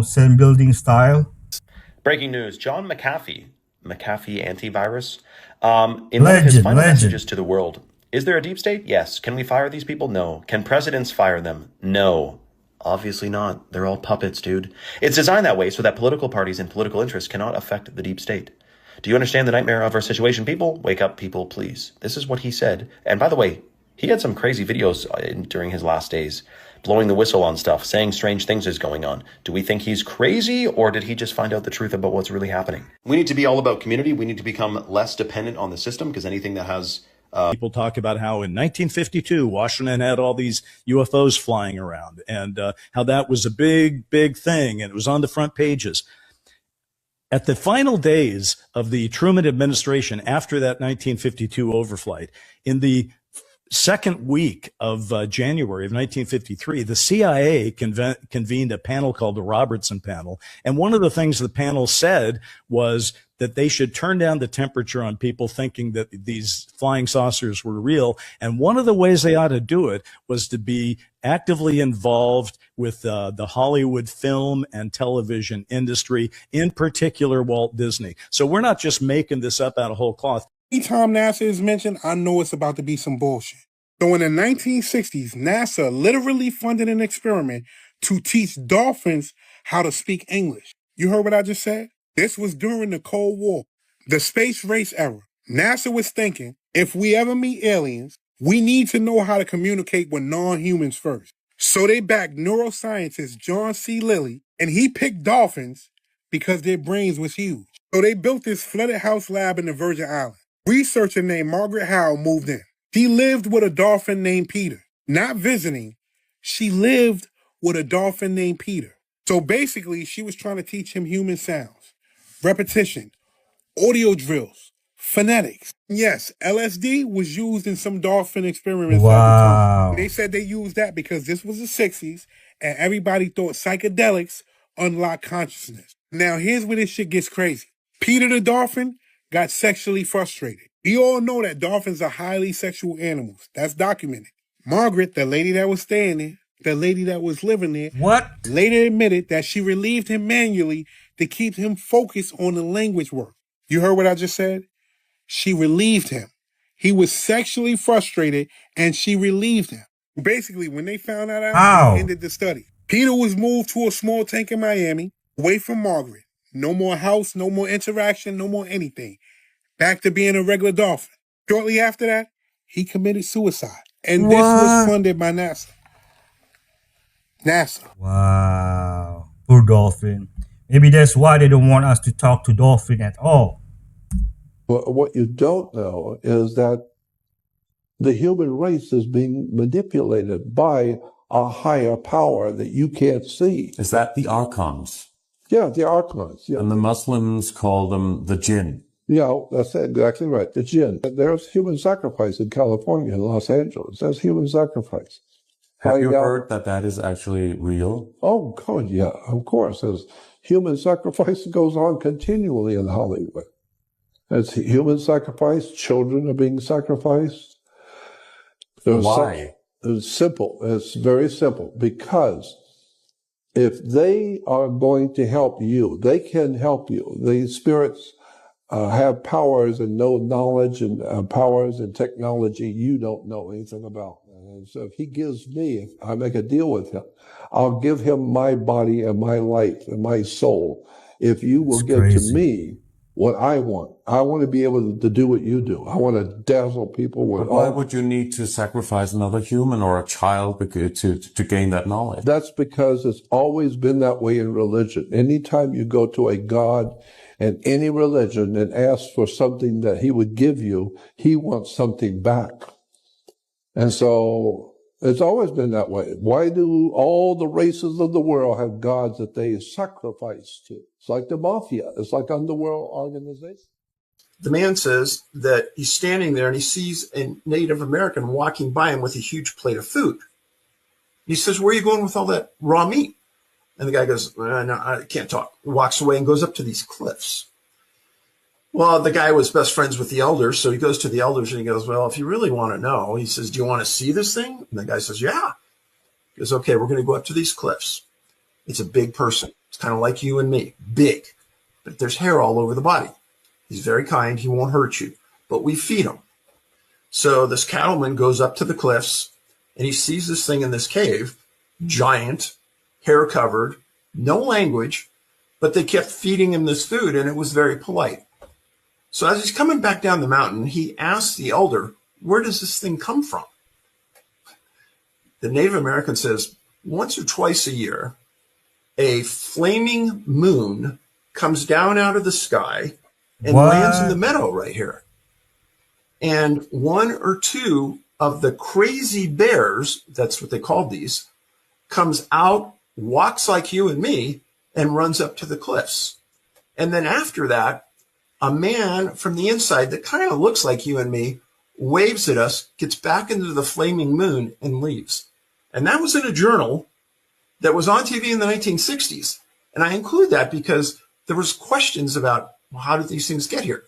Same building style. Breaking news, John McAfee antivirus, in one of his final messages to the world, is there a deep state? Yes. Can we fire these people? No. Can presidents fire them? No. Obviously not. They're all puppets, dude. It's designed that way so that political parties and political interests cannot affect the deep state. Do you understand the nightmare of our situation, people? Wake up, people, please. This is what he said. And by the way, he had some crazy videos during his last days, blowing the whistle on stuff, saying strange things is going on. Do we think he's crazy, or did he just find out the truth about what's really happening? We need to be all about community. We need to become less dependent on the system, because anything that has... People talk about how in 1952, Washington had all these UFOs flying around, and how that was a big, big thing, and it was on the front pages. At the final days of the Truman administration, after that 1952 overflight, in the second week of January of 1953, the CIA convened a panel called the Robertson Panel. And one of the things the panel said was that they should turn down the temperature on people thinking that these flying saucers were real. And one of the ways they ought to do it was to be actively involved with the Hollywood film and television industry, in particular Walt Disney. So we're not just making this up out of whole cloth. Anytime NASA is mentioned, I know it's about to be some bullshit. So in the 1960s, NASA literally funded an experiment to teach dolphins how to speak English. You heard what I just said? This was during the Cold War, the space race era. NASA was thinking, if we ever meet aliens, we need to know how to communicate with non-humans first. So they backed neuroscientist John C. Lilly, and he picked dolphins because their brains was huge. So they built this flooded house lab in the Virgin Islands. Researcher named Margaret Howe moved in. She lived with a dolphin named Peter. Not visiting, she lived with a dolphin named Peter. So basically, she was trying to teach him human sounds, repetition, audio drills, phonetics. Yes, LSD was used in some dolphin experiments. Wow. They said they used that because this was the 60s and everybody thought psychedelics unlocked consciousness. Now, here's where this shit gets crazy. Peter the dolphin got sexually frustrated. We all know that dolphins are highly sexual animals. That's documented. Margaret, the lady that was staying there, the lady that was living there, later admitted that she relieved him manually to keep him focused on the language work. You heard what I just said? She relieved him. He was sexually frustrated and she relieved him. Basically, when they found that out, they ended the study. Peter was moved to a small tank in Miami, away from Margaret. No more house, no more interaction, no more anything. Back to being a regular dolphin. Shortly after that, he committed suicide. And this was funded by NASA. Wow. Poor dolphin. Maybe that's why they don't want us to talk to dolphin at all. Well, what you don't know is that the human race is being manipulated by a higher power that you can't see. Is that the Archons? Yeah, the Archons. Yeah. And the Muslims call them the Jinn. Yeah, that's exactly right. The Jinn. There's human sacrifice in California, in Los Angeles. There's human sacrifice. Have you heard that that is actually real? Oh, God, yeah, of course. There's human sacrifice goes on continually in Hollywood. It's human sacrifice. Children are being sacrificed. Why? It's simple. It's very simple. Because if they are going to help you, they can help you. The spirits have powers and know knowledge and powers and technology you don't know anything about. And so if he gives me, if I make a deal with him, I'll give him my body and my life and my soul. If you will give to me what I want. I want to be able to do what you do. I want to dazzle people with But why would you need to sacrifice another human or a child to gain that knowledge? That's because it's always been that way in religion. Anytime you go to a God in any religion and ask for something that he would give you, he wants something back. And so it's always been that way. Why do all the races of the world have gods that they sacrifice to? It's like the mafia. It's like underworld organization. The man says that he's standing there and he sees a Native American walking by him with a huge plate of food. He says, "Where are you going with all that raw meat?" And the guy goes, "No, I can't talk." He walks away and goes up to these cliffs. Well, the guy was best friends with the elders, so he goes to the elders and he goes, "Well, if you really want to know," he says, "do you want to see this thing?" And the guy says, "Yeah." He goes, "Okay, we're going to go up to these cliffs. It's a big person. It's kind of like you and me, big, but there's hair all over the body. He's very kind. He won't hurt you, but we feed him." So this cattleman goes up to the cliffs and he sees this thing in this cave, giant, hair covered, no language, but they kept feeding him this food and it was very polite. So as he's coming back down the mountain, he asks the elder, "Where does this thing come from?" The Native American says, "Once or twice a year, a flaming moon comes down out of the sky and lands in the meadow right here. And one or two of the crazy bears," that's what they called these, "comes out, walks like you and me, and runs up to the cliffs. And then after that, a man from the inside that kind of looks like you and me waves at us, gets back into the flaming moon, and leaves." And that was in a journal that was on TV in the 1960s. And I include that because there was questions about, well, how did these things get here?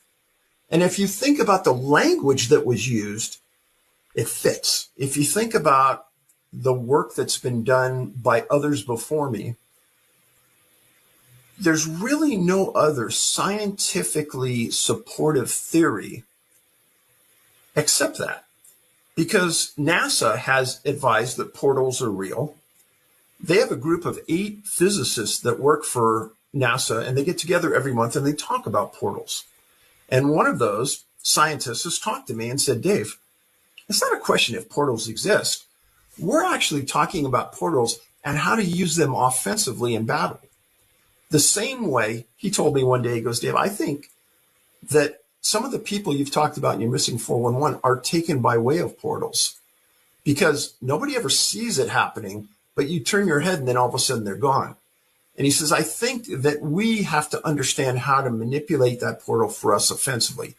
And if you think about the language that was used, it fits. If you think about the work that's been done by others before me, there's really no other scientifically supportive theory except that. Because NASA has advised that portals are real. They have a group of 8 physicists that work for NASA, and they get together every month and they talk about portals. And one of those scientists has talked to me and said, "Dave, it's not a question if portals exist. We're actually talking about portals and how to use them offensively in battle." The same way he told me one day, he goes, "Dave, I think that some of the people you've talked about in your Missing 411 are taken by way of portals because nobody ever sees it happening, but you turn your head and then all of a sudden they're gone." And he says, "I think that we have to understand how to manipulate that portal for us offensively."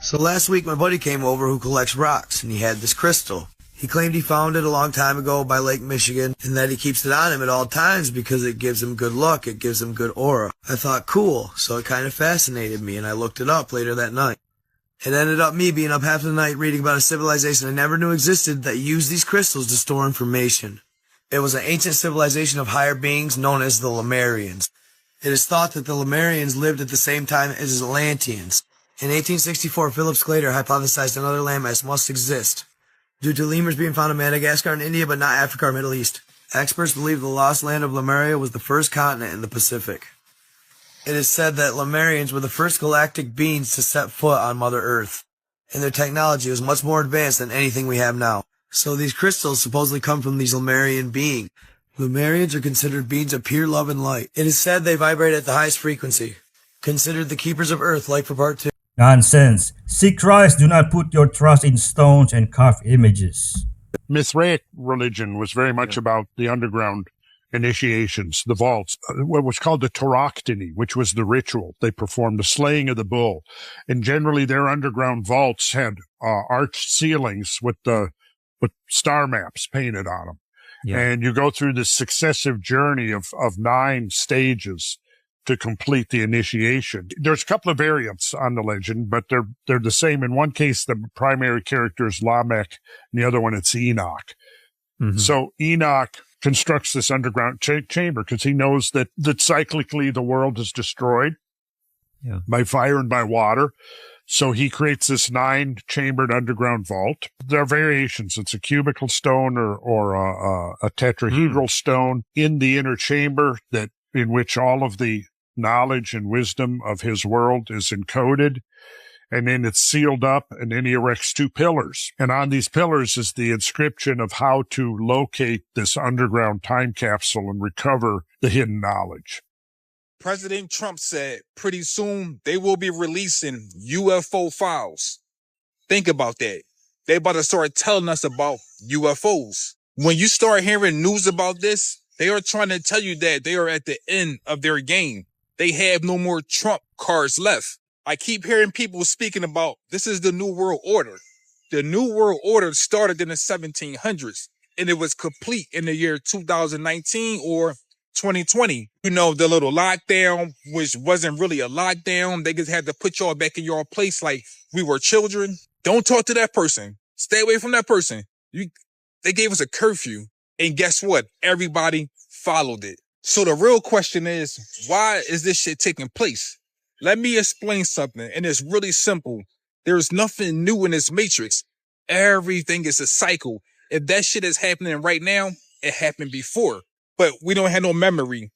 So last week, my buddy came over who collects rocks, and he had this crystal. He claimed he found it a long time ago by Lake Michigan, and that he keeps it on him at all times because it gives him good luck, it gives him good aura. I thought, cool, so it kind of fascinated me, and I looked it up later that night. It ended up me being up half the night reading about a civilization I never knew existed that used these crystals to store information. It was an ancient civilization of higher beings known as the Lemurians. It is thought that the Lemurians lived at the same time as Atlanteans. In 1864, Philip Sclater hypothesized another landmass must exist, due to lemurs being found in Madagascar and India, but not Africa or Middle East. Experts believe the lost land of Lemuria was the first continent in the Pacific. It is said that Lemurians were the first galactic beings to set foot on Mother Earth, and their technology was much more advanced than anything we have now. So these crystals supposedly come from these Lemurian beings. Lemurians are considered beings of pure love and light. It is said they vibrate at the highest frequency, considered the keepers of Earth, like for part 2. Nonsense. See Christ, do not put your trust in stones and carved images. Mithraic religion was very much about the underground initiations, the vaults, what was called the tauroctony, which was the ritual. They performed the slaying of the bull. And generally their underground vaults had arched ceilings with star maps painted on them. Yeah. And you go through this successive journey of 9 stages to complete the initiation. There's a couple of variants on the legend, but they're the same. In one case, the primary character is Lamech, and the other one, it's Enoch. Mm-hmm. So Enoch constructs this underground chamber because he knows that cyclically the world is destroyed by fire and by water. So he creates this 9-chambered underground vault. There are variations. It's a cubical stone or a tetrahedral stone in the inner chamber in which all of the knowledge and wisdom of his world is encoded, and then it's sealed up, and then he erects 2 pillars. And on these pillars is the inscription of how to locate this underground time capsule and recover the hidden knowledge. President Trump said pretty soon they will be releasing UFO files. Think about that. They about to start telling us about UFOs. When you start hearing news about this, they are trying to tell you that they are at the end of their game. They have no more Trump cards left. I keep hearing people speaking about this is the New World Order. The New World Order started in the 1700s, and it was complete in the year 2019 or 2020. You know, the little lockdown, which wasn't really a lockdown. They just had to put y'all back in your place like we were children. Don't talk to that person. Stay away from that person. They gave us a curfew, and guess what? Everybody followed it. So the real question is, why is this shit taking place? Let me explain something, and it's really simple. There's nothing new in this matrix. Everything is a cycle. If that shit is happening right now, it happened before. But we don't have no memory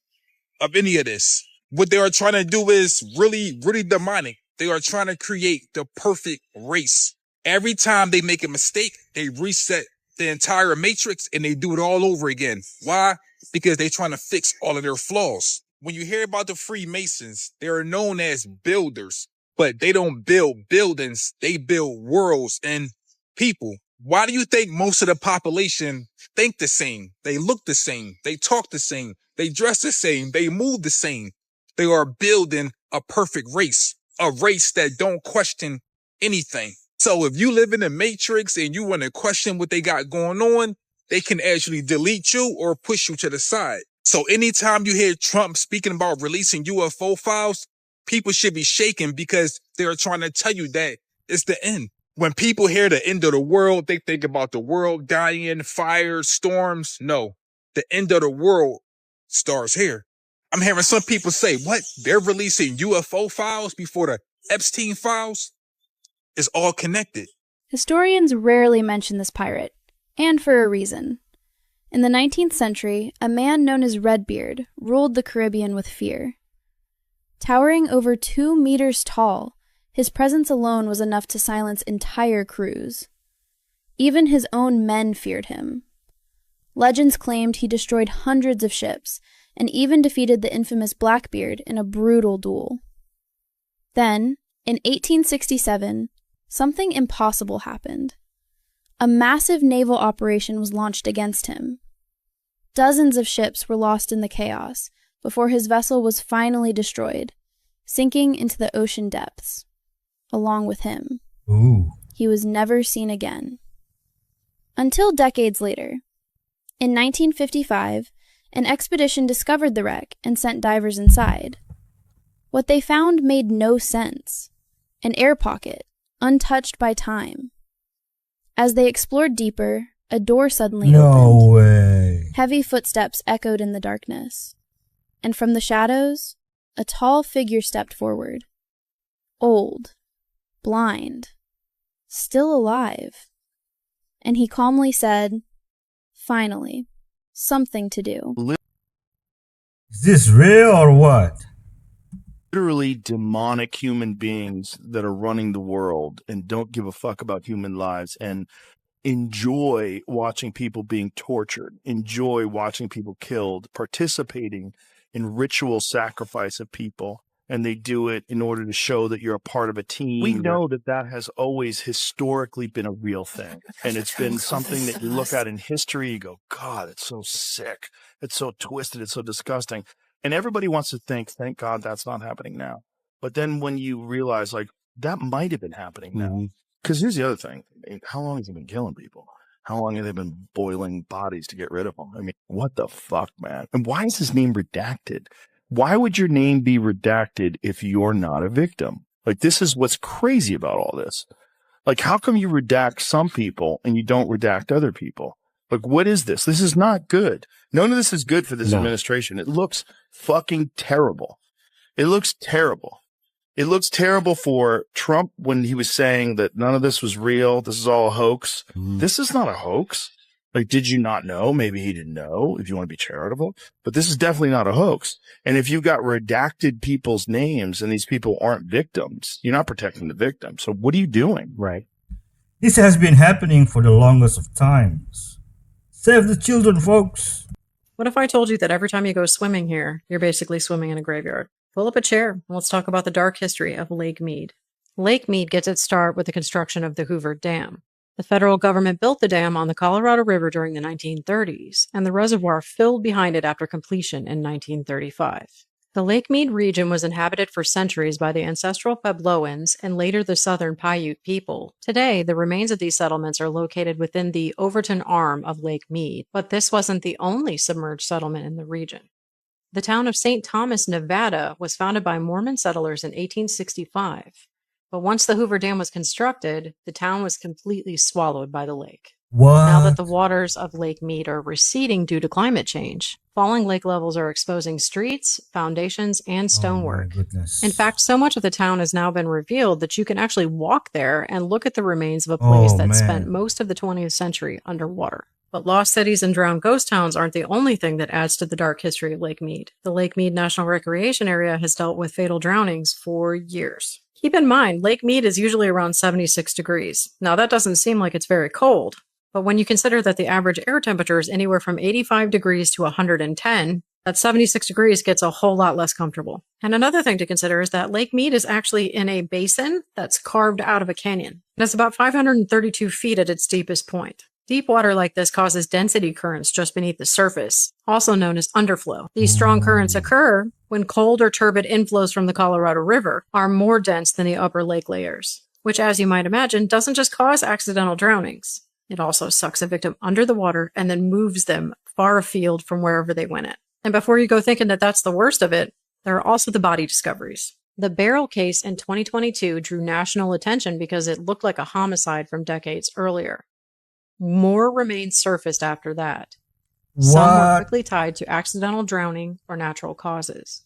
of any of this. What they are trying to do is really, really demonic. They are trying to create the perfect race. Every time they make a mistake, they reset the entire matrix and they do it all over again. Why? Because they're trying to fix all of their flaws. When you hear about the Freemasons, they are known as builders, but they don't build buildings. They build worlds and people. Why do you think most of the population think the same? They look the same. They talk the same. They dress the same. They move the same. They are building a perfect race, a race that don't question anything. So if you live in the matrix and you want to question what they got going on, they can actually delete you or push you to the side. So anytime you hear Trump speaking about releasing UFO files, people should be shaken because they're trying to tell you that it's the end. When people hear the end of the world, they think about the world dying, fire, storms. No, the end of the world starts here. I'm hearing some people say, what? They're releasing UFO files before the Epstein files? It's all connected. Historians rarely mention this pirate, and for a reason. In the 19th century, a man known as Redbeard ruled the Caribbean with fear. Towering over 2 meters tall, his presence alone was enough to silence entire crews. Even his own men feared him. Legends claimed he destroyed hundreds of ships, and even defeated the infamous Blackbeard in a brutal duel. Then, in 1867, something impossible happened. A massive naval operation was launched against him. Dozens of ships were lost in the chaos before his vessel was finally destroyed, sinking into the ocean depths. Along with him. Ooh. He was never seen again. Until decades later. In 1955, an expedition discovered the wreck and sent divers inside. What they found made no sense. An air pocket, untouched by time. As they explored deeper, a door suddenly opened. No way. Heavy footsteps echoed in the darkness. And from the shadows, a tall figure stepped forward. Old. Blind, still alive. And he calmly said, finally, something to do. Is this real or what? Literally demonic human beings that are running the world and don't give a fuck about human lives and enjoy watching people being tortured, enjoy watching people killed, participating in ritual sacrifice of people. And they do it in order to show that you're a part of a team. We know that that has always historically been a real thing. And it's been something that you look at in history, you go, God, it's so sick. It's so twisted. It's so disgusting. And everybody wants to think, thank God that's not happening now. But then when you realize, like, that might have been happening now. Because here's the other thing. How long has he been killing people? How long have they been boiling bodies to get rid of them? I mean, what the fuck, man? And why is his name redacted? Why would your name be redacted if you're not a victim? Like, this is what's crazy about all this. Like, how come you redact some people and you don't redact other people? Like, what is this? This is not good. None of this is good for this administration. It looks fucking terrible. It looks terrible. It looks terrible for Trump when he was saying that none of this was real. This is all a hoax. This is not a hoax. Like, did you not know? Maybe he didn't know, if you want to be charitable. But this is definitely not a hoax. And if you've got redacted people's names and these people aren't victims, you're not protecting the victim. So what are you doing? Right. This has been happening for the longest of times. Save the children, folks. What if I told you that every time you go swimming here, you're basically swimming in a graveyard? Pull up a chair and let's talk about the dark history of Lake Mead. Lake Mead gets its start with the construction of the Hoover Dam. The federal government built the dam on the Colorado River during the 1930s, and the reservoir filled behind it after completion in 1935. The Lake Mead region was inhabited for centuries by the ancestral Puebloans and later the southern Paiute people. Today, the remains of these settlements are located within the Overton arm of Lake Mead, but this wasn't the only submerged settlement in the region. The town of St. Thomas, Nevada, was founded by Mormon settlers in 1865. But once the Hoover Dam was constructed, the town was completely swallowed by the lake. What? Now that the waters of Lake Mead are receding due to climate change, falling lake levels are exposing streets, foundations, and stonework. Oh my goodness. In fact, so much of the town has now been revealed that you can actually walk there and look at the remains of a place that spent most of the 20th century underwater. But lost cities and drowned ghost towns aren't the only thing that adds to the dark history of Lake Mead. The Lake Mead National Recreation Area has dealt with fatal drownings for years. Keep in mind, Lake Mead is usually around 76 degrees. Now, that doesn't seem like it's very cold, but when you consider that the average air temperature is anywhere from 85 degrees to 110, that 76 degrees gets a whole lot less comfortable. And another thing to consider is that Lake Mead is actually in a basin that's carved out of a canyon. And it's about 532 feet at its deepest point. Deep water like this causes density currents just beneath the surface, also known as underflow. These strong currents occur when cold or turbid inflows from the Colorado River are more dense than the upper lake layers, which, as you might imagine, doesn't just cause accidental drownings. It also sucks a victim under the water and then moves them far afield from wherever they went it. And before you go thinking that that's the worst of it, there are also the body discoveries. The Barrel case in 2022 drew national attention because it looked like a homicide from decades earlier. More remains surfaced after that. Some were quickly tied to accidental drowning or natural causes.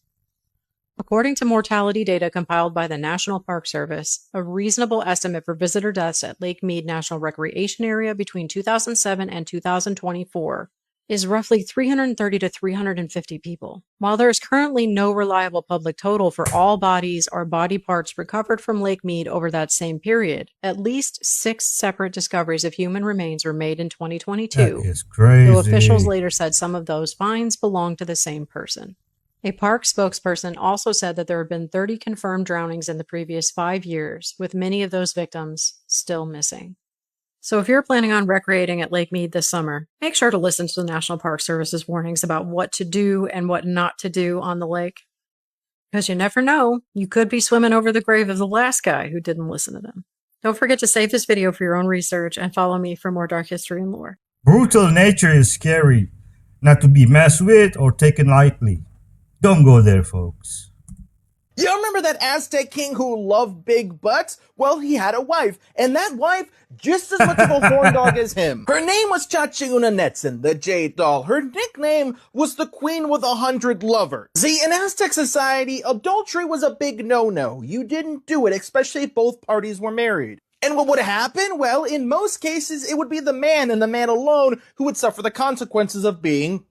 According to mortality data compiled by the National Park Service, a reasonable estimate for visitor deaths at Lake Mead National Recreation Area between 2007 and 2024 is roughly 330 to 350 people. While there is currently no reliable public total for all bodies or body parts recovered from Lake Mead over that same period, at least 6 separate discoveries of human remains were made in 2022. That is crazy. Though officials later said some of those finds belonged to the same person. A park spokesperson also said that there had been 30 confirmed drownings in the previous 5 years, with many of those victims still missing. So if you're planning on recreating at Lake Mead this summer, make sure to listen to the National Park Service's warnings about what to do and what not to do on the lake. Because you never know, you could be swimming over the grave of the last guy who didn't listen to them. Don't forget to save this video for your own research and follow me for more dark history and lore. Brutal nature is scary, not to be messed with or taken lightly. Don't go there, folks. You remember that Aztec king who loved big butts? Well, he had a wife, and that wife just as much of a horn dog as him. Her name was Chachunanetsin, the jade doll. Her nickname was the Queen with 100 Lovers. See, in Aztec society, adultery was a big no-no. You didn't do it, especially if both parties were married. And what would happen? Well, in most cases, it would be the man and the man alone who would suffer the consequences of being...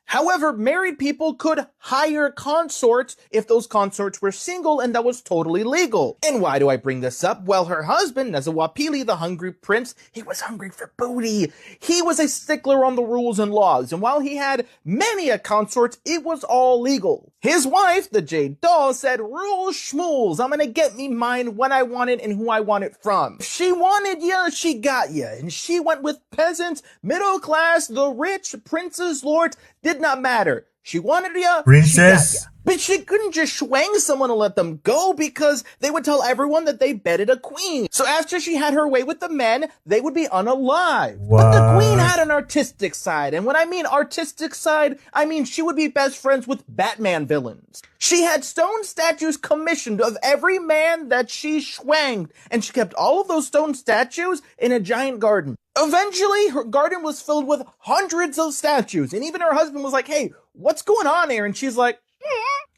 However, married people could hire consorts if those consorts were single, and that was totally legal. And why do I bring this up? Well, her husband, Nezawapili, the hungry prince, he was hungry for booty. He was a stickler on the rules and laws, and while he had many a consort, it was all legal. His wife, the jade doll, said, rules schmools, I'm gonna get me mine when I want it and who I want it from. If she wanted ya, she got ya, and she went with peasants, middle class, the rich, princes, lords, did not matter. She wanted ya, Princess. she got ya. But she couldn't just swang someone and let them go because they would tell everyone that they bedded a queen. So after she had her way with the men, they would be unalive. What? But the queen had an artistic side. And when I mean artistic side, I mean she would be best friends with Batman villains. She had stone statues commissioned of every man that she swanged. And she kept all of those stone statues in a giant garden. Eventually, her garden was filled with hundreds of statues. And even her husband was like, hey, what's going on here? And she's like,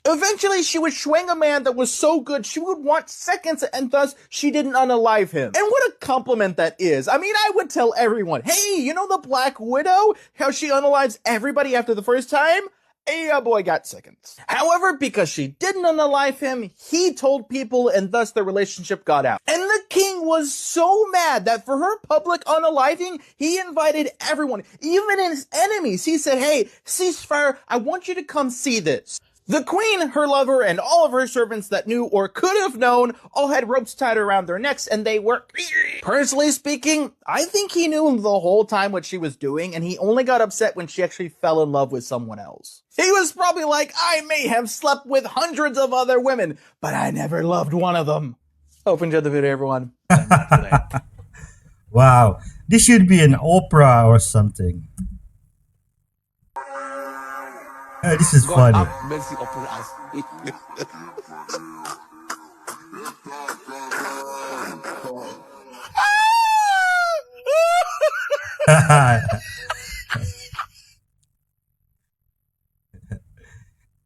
Eventually, she would swing a man that was so good she would want seconds, and thus she didn't unalive him. And what a compliment that is. I mean, I would tell everyone, hey, you know the Black Widow? How she unalives everybody after the first time? Yeah, boy got seconds. However, because she didn't unalive him, he told people, and thus the relationship got out. And the king was so mad that for her public unaliving, he invited everyone, even his enemies. He said, hey, ceasefire, I want you to come see this. The queen, her lover, and all of her servants that knew or could have known all had ropes tied around their necks, and they were... Personally speaking, I think he knew the whole time what she was doing, and he only got upset when she actually fell in love with someone else. He was probably like, I may have slept with hundreds of other women, but I never loved one of them. Hope you enjoyed the video, everyone. Wow, this should be an opera or something. This is funny.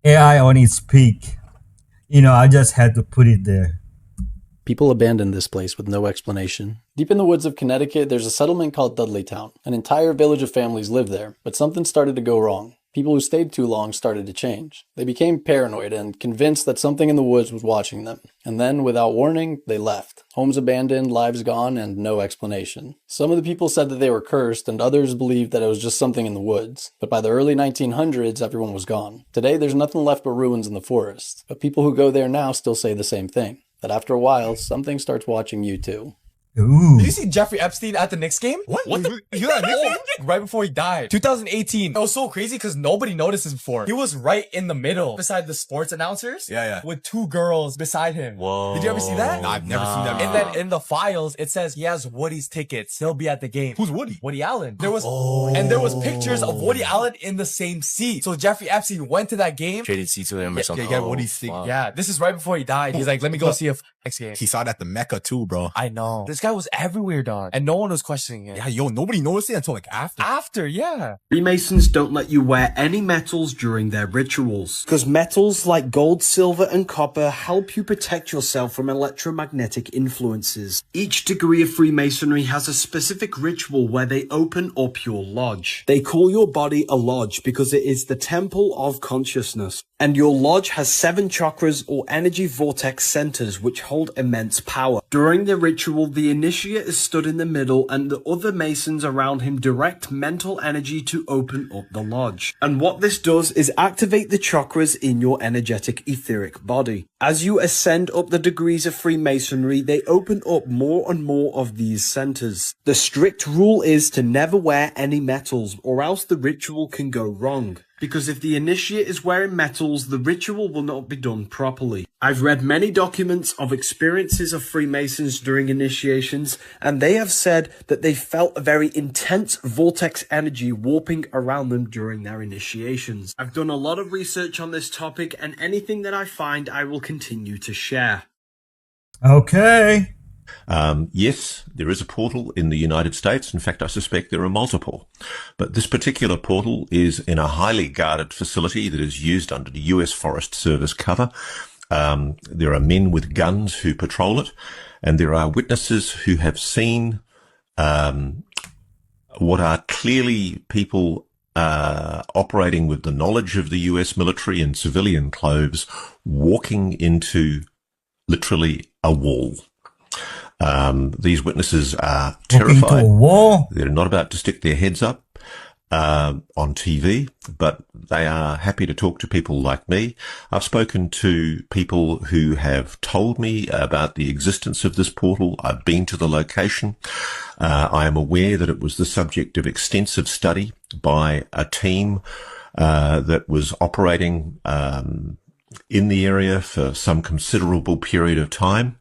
AI on its peak. You know, I just had to put it there. People abandoned this place with no explanation. Deep in the woods of Connecticut, there's a settlement called Dudleytown. An entire village of families live there, but something started to go wrong. People who stayed too long started to change. They became paranoid and convinced that something in the woods was watching them. And then, without warning, they left. Homes abandoned, lives gone, and no explanation. Some of the people said that they were cursed, and others believed that it was just something in the woods. But by the early 1900s, everyone was gone. Today, there's nothing left but ruins in the forest. But people who go there now still say the same thing. That after a while, something starts watching you too. Ooh. Did you see Jeffrey Epstein at the Knicks game? What the? You got a Knicks game? Right before he died. 2018. It was so crazy because nobody noticed this before. He was right in the middle beside the sports announcers. Yeah. With two girls beside him. Whoa. Did you ever see that? No, I've never seen that. And then in the files, it says he has Woody's tickets. He'll be at the game. Who's Woody? Woody Allen. There was pictures of Woody Allen in the same seat. So Jeffrey Epstein went to that game. Traded seats with him or something. Yeah, Woody's seat. Wow. Yeah, this is right before he died. He's like, let me go see a next game. He saw it at the Mecca too, bro. I know. This guy was everywhere, dog. And no one was questioning it. Yeah, nobody noticed it until like after. After, yeah. Freemasons don't let you wear any metals during their rituals, because metals like gold, silver, and copper help you protect yourself from electromagnetic influences. Each degree of Freemasonry has a specific ritual where they open up your lodge. They call your body a lodge because it is the temple of consciousness. And your lodge has 7 chakras or energy vortex centers which hold immense power. During the ritual, the initiate is stood in the middle and the other masons around him direct mental energy to open up the lodge. And what this does is activate the chakras in your energetic etheric body. As you ascend up the degrees of Freemasonry, they open up more and more of these centers. The strict rule is to never wear any metals or else the ritual can go wrong. Because if the initiate is wearing metals, the ritual will not be done properly. I've read many documents of experiences of Freemasons during initiations, and they have said that they felt a very intense vortex energy warping around them during their initiations. I've done a lot of research on this topic, and anything that I find I will continue to share. Okay. Yes, there is a portal in the United States. In fact, I suspect there are multiple. But this particular portal is in a highly guarded facility that is used under the US Forest Service cover. There are men with guns who patrol it, and there are witnesses who have seen what are clearly people operating with the knowledge of the US military in civilian clothes, walking into literally a wall. These witnesses are terrified. They're not about to stick their heads up on TV, but they are happy to talk to people like me. I've spoken to people who have told me about the existence of this portal. I've been to the location. I am aware that it was the subject of extensive study by a team that was operating in the area for some considerable period of time.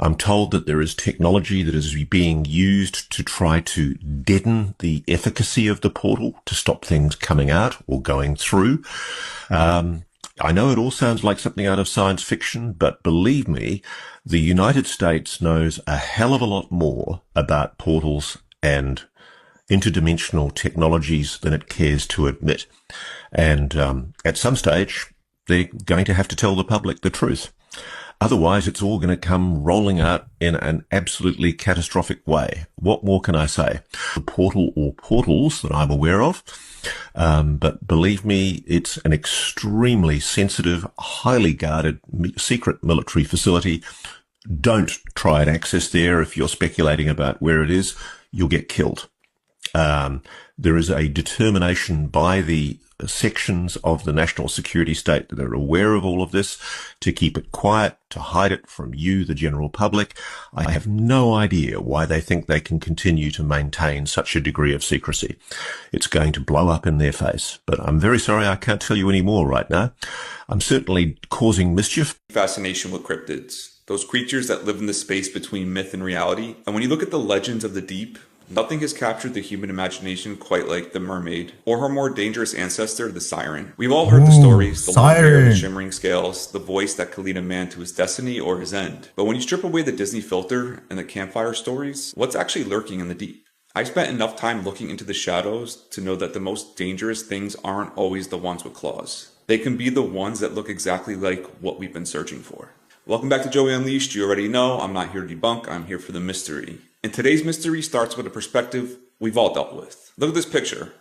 I'm told that there is technology that is being used to try to deaden the efficacy of the portal to stop things coming out or going through. I know it all sounds like something out of science fiction, but believe me, the United States knows a hell of a lot more about portals and interdimensional technologies than it cares to admit. And at some stage, they're going to have to tell the public the truth. Otherwise, it's all going to come rolling out in an absolutely catastrophic way. What more can I say? The portal or portals that I'm aware of, but believe me, it's an extremely sensitive, highly guarded, secret military facility. Don't try and access there. If you're speculating about where it is, you'll get killed. There is a determination by the sections of the national security state that are aware of all of this to keep it quiet, to hide it from you, the general public. I have no idea why they think they can continue to maintain such a degree of secrecy. It's going to blow up in their face. But I'm very sorry I can't tell you any more right now. I'm certainly causing mischief. Fascination with cryptids, those creatures that live in the space between myth and reality. And when you look at the legends of the deep, nothing has captured the human imagination quite like the mermaid or her more dangerous ancestor, the siren. We've all heard the stories, the long hair, the shimmering scales, the voice that could lead a man to his destiny or his end. But when you strip away the Disney filter and the campfire stories, what's actually lurking in the deep? I've spent enough time looking into the shadows to know that the most dangerous things aren't always the ones with claws. They can be the ones that look exactly like what we've been searching for. Welcome back to Joey Unleashed. You already know I'm not here to debunk, I'm here for the mystery. And today's mystery starts with a perspective we've all dealt with. Look at this picture.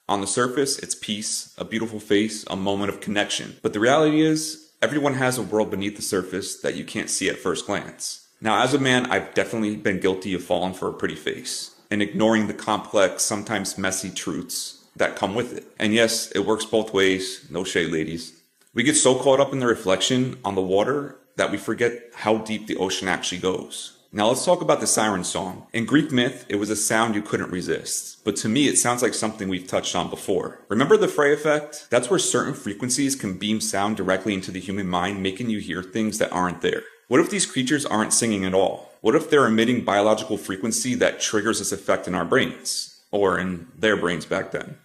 On the surface, it's peace, a beautiful face, a moment of connection. But the reality is, everyone has a world beneath the surface that you can't see at first glance. Now, as a man, I've definitely been guilty of falling for a pretty face and ignoring the complex, sometimes messy truths that come with it. And yes, it works both ways. No shade, ladies. We get so caught up in the reflection on the water that we forget how deep the ocean actually goes. Now let's talk about the siren song. In Greek myth, it was a sound you couldn't resist. But to me, it sounds like something we've touched on before. Remember the Frey effect? That's where certain frequencies can beam sound directly into the human mind, making you hear things that aren't there. What if these creatures aren't singing at all? What if they're emitting biological frequency that triggers this effect in our brains? Or in their brains back then?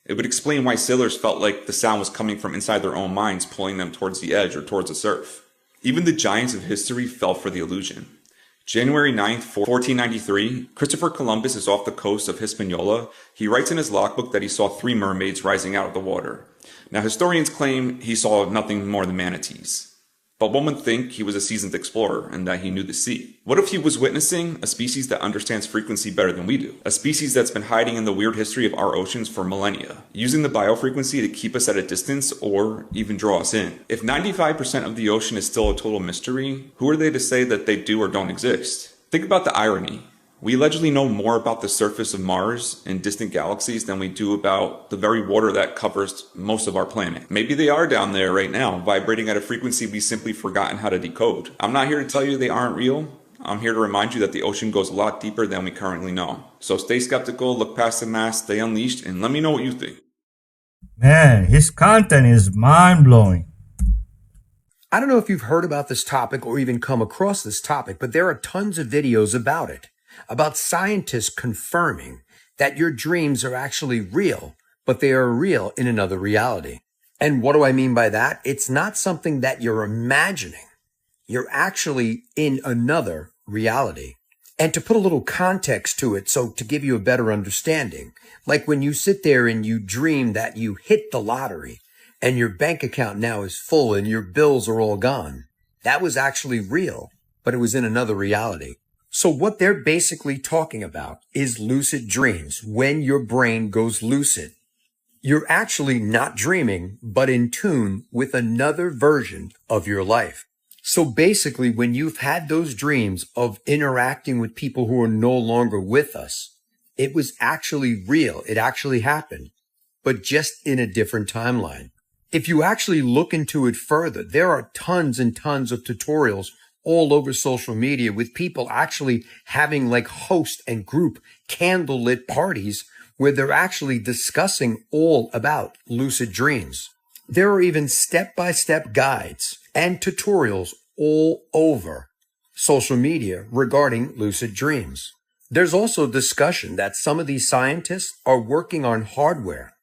It would explain why sailors felt like the sound was coming from inside their own minds, pulling them towards the edge or towards the surf. Even the giants of history fell for the illusion. January 9th, 1493, Christopher Columbus is off the coast of Hispaniola. He writes in his logbook that he saw 3 mermaids rising out of the water. Now, historians claim he saw nothing more than manatees. But one would think he was a seasoned explorer and that he knew the sea. What if he was witnessing a species that understands frequency better than we do? A species that's been hiding in the weird history of our oceans for millennia, using the biofrequency to keep us at a distance or even draw us in. If 95% of the ocean is still a total mystery, who are they to say that they do or don't exist? Think about the irony. We allegedly know more about the surface of Mars and distant galaxies than we do about the very water that covers most of our planet. Maybe they are down there right now, vibrating at a frequency we've simply forgotten how to decode. I'm not here to tell you they aren't real. I'm here to remind you that the ocean goes a lot deeper than we currently know. So stay skeptical, look past the mask, stay unleashed, and let me know what you think. Man, his content is mind-blowing. I don't know if you've heard about this topic or even come across this topic, but there are tons of videos about it. About scientists confirming that your dreams are actually real, but they are real in another reality. And what do I mean by that? It's not something that you're imagining. You're actually in another reality. And to put a little context to it, so to give you a better understanding, like when you sit there and you dream that you hit the lottery and your bank account now is full and your bills are all gone, that was actually real, but it was in another reality. So what they're basically talking about is lucid dreams. When your brain goes lucid, you're actually not dreaming, but in tune with another version of your life. So basically, when you've had those dreams of interacting with people who are no longer with us, it was actually real. It actually happened, but just in a different timeline. If you actually look into it further, there are tons and tons of tutorials all over social media with people actually having like host and group candlelit parties where they're actually discussing all about lucid dreams. There are even step-by-step guides and tutorials all over social media regarding lucid dreams. There's also discussion that some of these scientists are working on hardware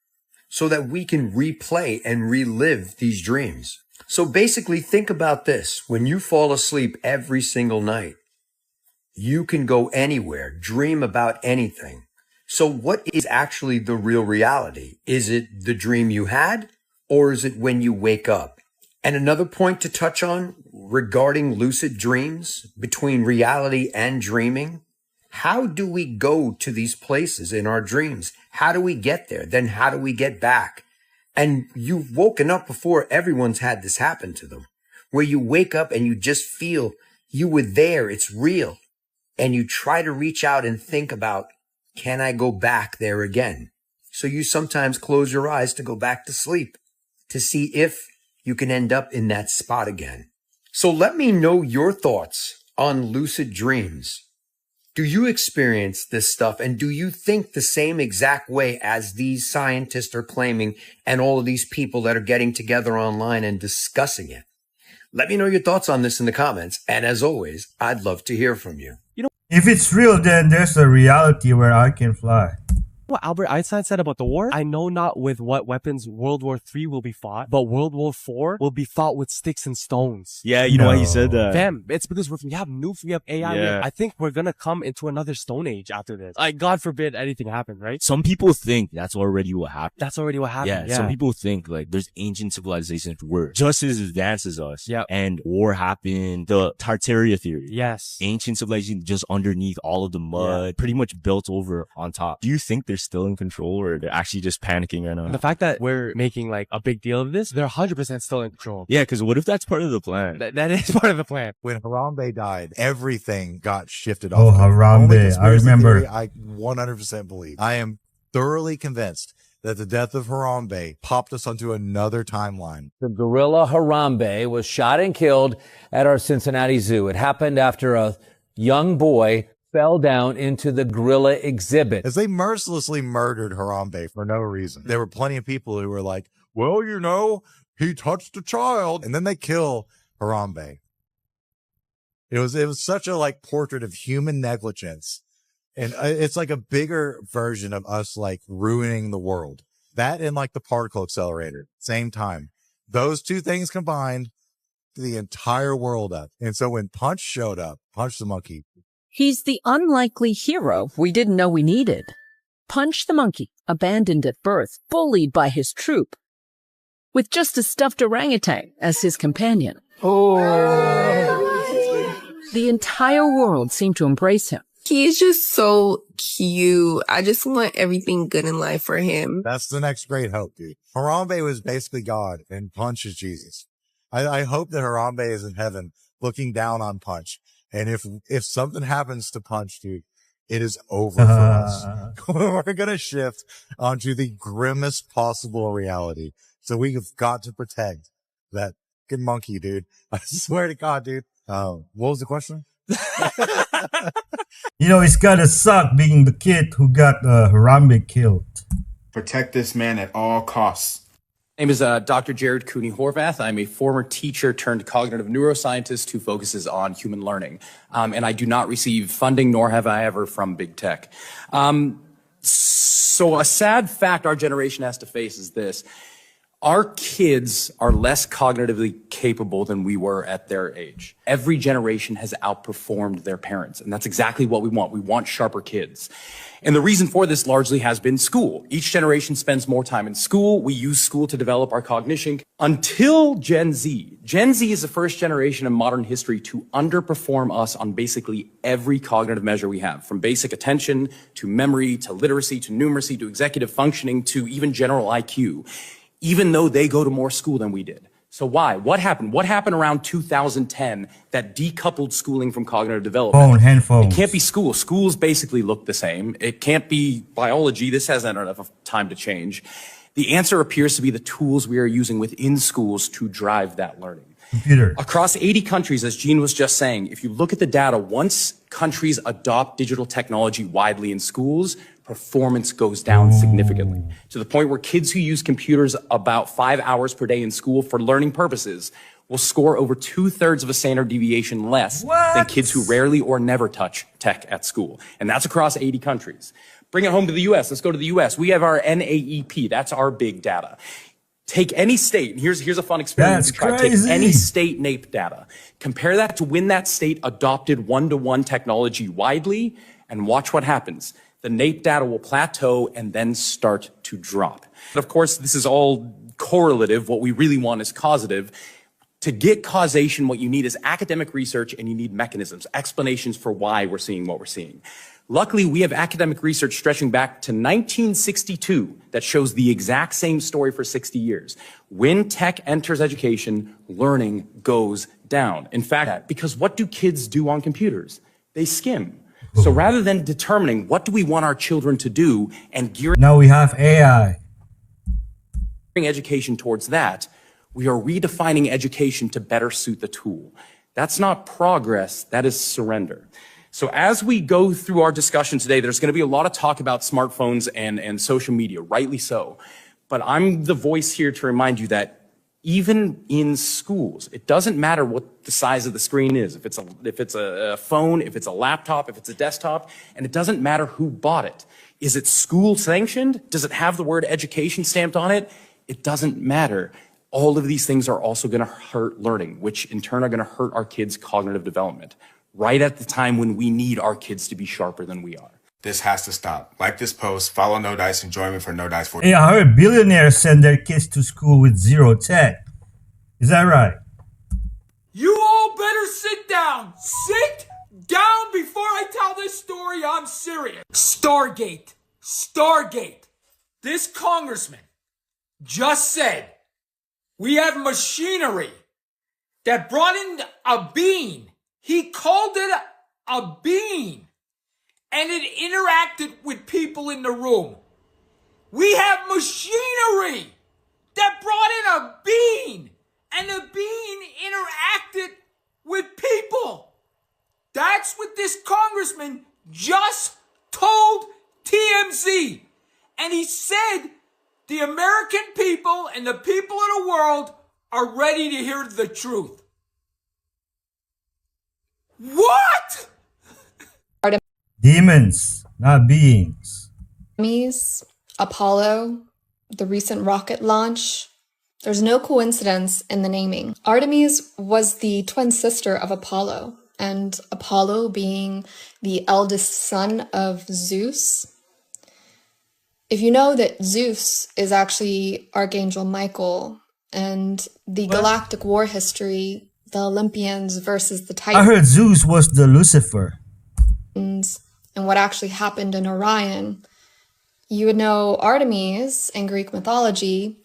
so that we can replay and relive these dreams. So basically, think about this. When you fall asleep every single night, you can go anywhere, dream about anything. So what is actually the real reality? Is it the dream you had, or is it when you wake up? And another point to touch on regarding lucid dreams between reality and dreaming. How do we go to these places in our dreams? How do we get there? Then how do we get back? And you've woken up before everyone's had this happen to them, where you wake up and you just feel you were there. It's real. And you try to reach out and think about, can I go back there again? So you sometimes close your eyes to go back to sleep to see if you can end up in that spot again. So let me know your thoughts on lucid dreams. Do you experience this stuff, and do you think the same exact way as these scientists are claiming and all of these people that are getting together online and discussing it? Let me know your thoughts on this in the comments, and as always, I'd love to hear from you. If it's real, then there's a reality where I can fly. What Albert Einstein said about the war? I know not with what weapons World War III will be fought, but World War IV will be fought with sticks and stones. Yeah, you know why he said that? Fam, it's because we have nukes, we have AI. I think we're gonna come into another stone age after this. Like, God forbid anything happen, right? Some people think that's already what happened. That's already what happened. Yeah, some people think like there's ancient civilizations were just as advanced as us. Yeah. And war happened. The Tartaria theory. Yes. Ancient civilization just underneath all of the mud, pretty much built over on top. Do you think they're still in control, or they're actually just panicking right now? The fact that we're making like a big deal of this, they're 100% still in control. Yeah, because what if that's part of the plan? That is part of the plan. When Harambe died, everything got shifted off. Oh, Harambe, I remember. I 100% believe. I am thoroughly convinced that the death of Harambe popped us onto another timeline. The gorilla Harambe was shot and killed at our Cincinnati Zoo. It happened after a young boy fell down into the gorilla exhibit. As they mercilessly murdered Harambe for no reason. There were plenty of people who were like, well, you know, he touched a child. And then they kill Harambe. It was such a like portrait of human negligence. And it's like a bigger version of us like ruining the world. That and like the particle accelerator, same time. Those two things combined, the entire world up. And so when Punch showed up, Punch the monkey, he's the unlikely hero we didn't know we needed. Punch the monkey, abandoned at birth, bullied by his troop, with just a stuffed orangutan as his companion. The entire world seemed to embrace him. He is just so cute. I just want everything good in life for him. That's the next great hope, dude. Harambe was basically God, and Punch is Jesus. I hope that Harambe is in heaven looking down on Punch. And if something happens to Punch, dude, it is over for us. We're going to shift onto the grimmest possible reality. So we've got to protect that fucking monkey, dude. I swear to God, dude. What was the question? You know, it's gotta suck being the kid who got Harambe killed. Protect this man at all costs. My name is Dr. Jared Cooney Horvath. I'm a former teacher turned cognitive neuroscientist who focuses on human learning. And I do not receive funding, nor have I ever, from big tech. So a sad fact our generation has to face is this. Our kids are less cognitively capable than we were at their age. Every generation has outperformed their parents, and that's exactly what we want. We want sharper kids. And the reason for this largely has been school. Each generation spends more time in school. We use school to develop our cognition until Gen Z. Gen Z is the first generation in modern history to underperform us on basically every cognitive measure we have, from basic attention to memory to literacy to numeracy to executive functioning to even general IQ, even though they go to more school than we did. So why? What happened? What happened around 2010 that decoupled schooling from cognitive development? Handphones. It can't be school. Schools basically look the same. It can't be biology. This hasn't had enough time to change. The answer appears to be the tools we are using within schools to drive that learning. Computer. Across 80 countries, as Gene was just saying, if you look at the data, once countries adopt digital technology widely in schools, performance goes down significantly to the point where kids who use computers about 5 hours per day in school for learning purposes will score over 2/3 of a standard deviation less than kids who rarely or never touch tech at school. And that's across 80 countries. Bring it home to the US. Let's go to the US. We have our NAEP. That's our big data. Take any state, and here's a fun experiment. That's Take any state NAEP data. Compare that to when that state adopted one-to-one technology widely, and watch what happens. The NAEP data will plateau and then start to drop. Of course, this is all correlative. What we really want is causative. To get causation, what you need is academic research and you need mechanisms, explanations for why we're seeing what we're seeing. Luckily, we have academic research stretching back to 1962 that shows the exact same story for 60 years. When tech enters education, learning goes down. In fact, because what do kids do on computers? They skim. So rather than determining what do we want our children to do and gearing Now we have AI. education towards that, we are redefining education to better suit the tool. That's not progress, that is surrender. So as we go through our discussion today, there's going to be a lot of talk about smartphones and social media, rightly so. But I'm the voice here to remind you that even in schools, it doesn't matter what the size of the screen is, if it's a phone, if it's a laptop, if it's a desktop, and it doesn't matter who bought it. Is it school sanctioned? Does it have the word education stamped on it? It doesn't matter. All of these things are also going to hurt learning, which in turn are going to hurt our kids' cognitive development, right at the time when we need our kids to be sharper than we are. This has to stop. Like this post, follow No Dice, and join me for No Dice 40. Hey, I heard billionaires send their kids to school with zero tech. Is that right? You all better sit down. Sit down before I tell this story. I'm serious. Stargate. Stargate. This congressman just said we have machinery that brought in a being. He called it a being. And it interacted with people in the room. We have machinery that brought in a being. And the being interacted with people. That's what this congressman just told TMZ. And he said the American people and the people of the world are ready to hear the truth. What? Demons, not beings. Artemis, Apollo, the recent rocket launch. There's no coincidence in the naming. Artemis was the twin sister of Apollo, and Apollo being the eldest son of Zeus. If you know that Zeus is actually Archangel Michael, and the galactic war history, the Olympians versus the Titans. I heard Zeus was the Lucifer. And what actually happened in Orion, you would know Artemis in Greek mythology.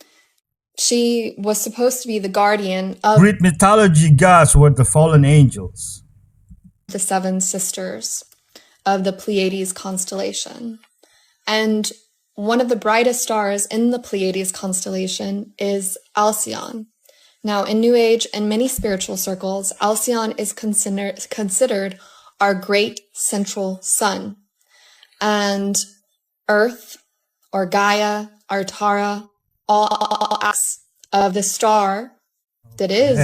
She was supposed to be the guardian of Greek mythology gods were the fallen angels. The seven sisters of the Pleiades constellation. And one of the brightest stars in the Pleiades constellation is Alcyone. Now, in New Age and many spiritual circles, Alcyone is considered our great central sun. And Earth, or Gaia, or Tara, all acts of the star that is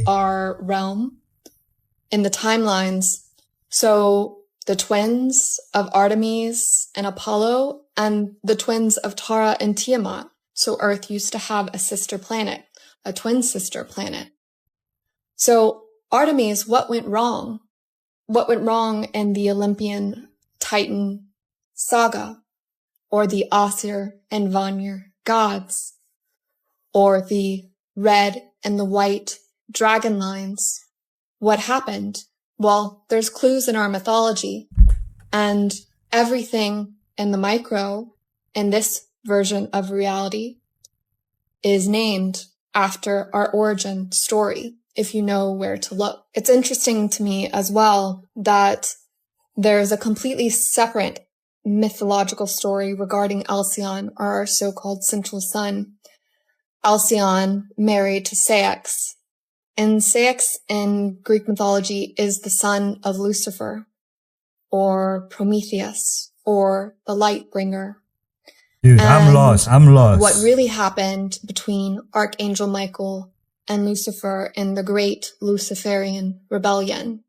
our realm in the timelines. So the twins of Artemis and Apollo, and the twins of Tara and Tiamat. So Earth used to have a sister planet, a twin sister planet. So Artemis, what went wrong? What went wrong in the Olympian Titan saga, or the Asir and Vanir gods, or the red and the white dragon lines? What happened? Well, there's clues in our mythology, and everything in the micro in this version of reality is named after our origin story, if you know where to look. It's interesting to me as well that there's a completely separate mythological story regarding Alcyone, or our so-called central sun. Alcyone married to Ceyx. And Ceyx in Greek mythology is the son of Lucifer, or Prometheus, or the light bringer. Dude, I'm lost. What really happened between Archangel Michael and Lucifer in the Great Luciferian Rebellion.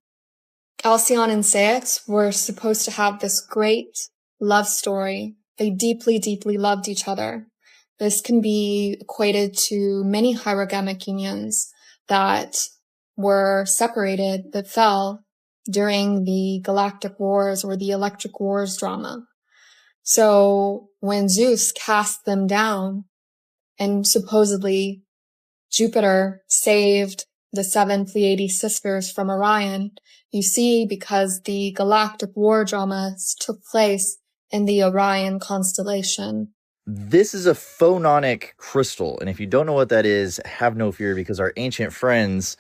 Alcyone and Ceyx were supposed to have this great love story. They deeply, deeply loved each other. This can be equated to many hierogamic unions that were separated, that fell during the Galactic Wars or the Electric Wars drama. So when Zeus cast them down, and supposedly Jupiter saved the 7 Pleiades sisters from Orion, you see, because the galactic war dramas took place in the Orion constellation. This is a phononic crystal, and if you don't know what that is, have no fear, because our ancient friends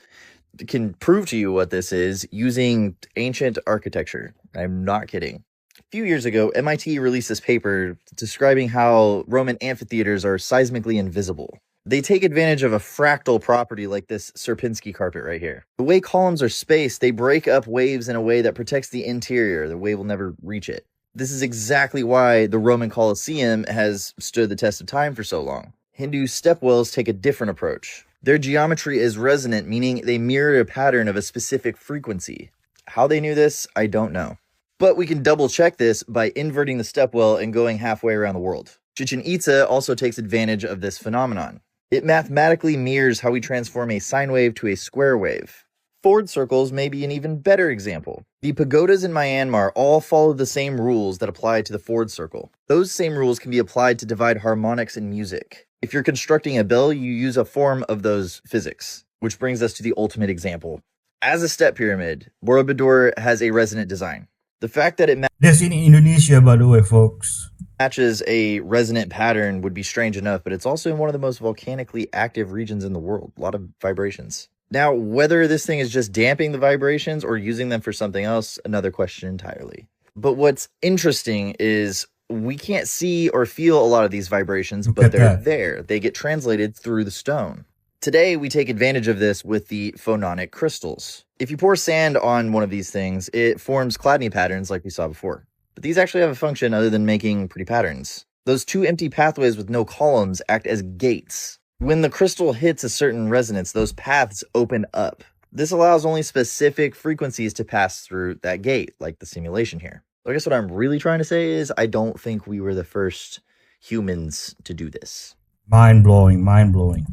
can prove to you what this is using ancient architecture. I'm not kidding. A few years ago, MIT released this paper describing how Roman amphitheaters are seismically invisible. They take advantage of a fractal property like this Sierpinski carpet right here. The way columns are spaced, they break up waves in a way that protects the interior. The wave will never reach it. This is exactly why the Roman Colosseum has stood the test of time for so long. Hindu stepwells take a different approach. Their geometry is resonant, meaning they mirror a pattern of a specific frequency. How they knew this, I don't know. But we can double check this by inverting the stepwell and going halfway around the world. Chichen Itza also takes advantage of this phenomenon. It mathematically mirrors how we transform a sine wave to a square wave. Ford circles may be an even better example. The pagodas in Myanmar all follow the same rules that apply to the Ford circle. Those same rules can be applied to divide harmonics in music. If you're constructing a bell, you use a form of those physics, which brings us to the ultimate example. As a step pyramid, Borobudur has a resonant design. The fact that it This in Indonesia, by the way, folks. matches a resonant pattern would be strange enough, but it's also in one of the most volcanically active regions in the world. A lot of vibrations. Now, whether this thing is just damping the vibrations or using them for something else, another question entirely. But what's interesting is we can't see or feel a lot of these vibrations, but they're there. They get translated through the stone. Today, we take advantage of this with the phononic crystals. If you pour sand on one of these things, it forms Chladni patterns like we saw before. But these actually have a function other than making pretty patterns. Those two empty pathways with no columns act as gates. When the crystal hits a certain resonance, those paths open up. This allows only specific frequencies to pass through that gate, like the simulation here. I guess what I'm really trying to say is I don't think we were the first humans to do this. Mind blowing, mind blowing.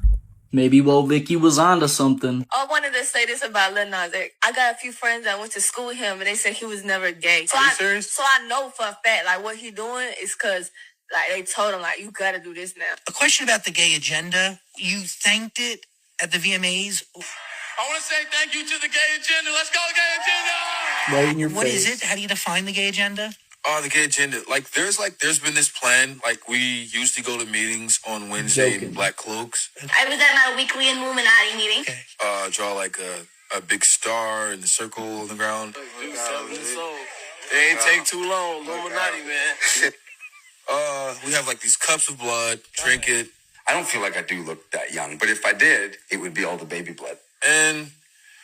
Maybe Vicky was onto something. I wanted to say this about Lil Nas X. I got a few friends that went to school with him, and they said he was never gay. So Are you serious? So I know for a fact, like, what he doing is because, like, they told him, like, you gotta do this now. A question about the gay agenda. You thanked it at the VMAs. I want to say thank you to the gay agenda. Let's go, gay agenda! Right in your What face. is it? How do you define the gay agenda? The gay agenda. There's been this plan. Like, we used to go to meetings on Wednesday in black cloaks. I was at my weekly Illuminati meeting. Draw like a big star in the circle on the ground. It ain't take too long. Illuminati, man. We have like these cups of blood, drink it. I don't feel like I do look that young, but if I did, it would be all the baby blood. And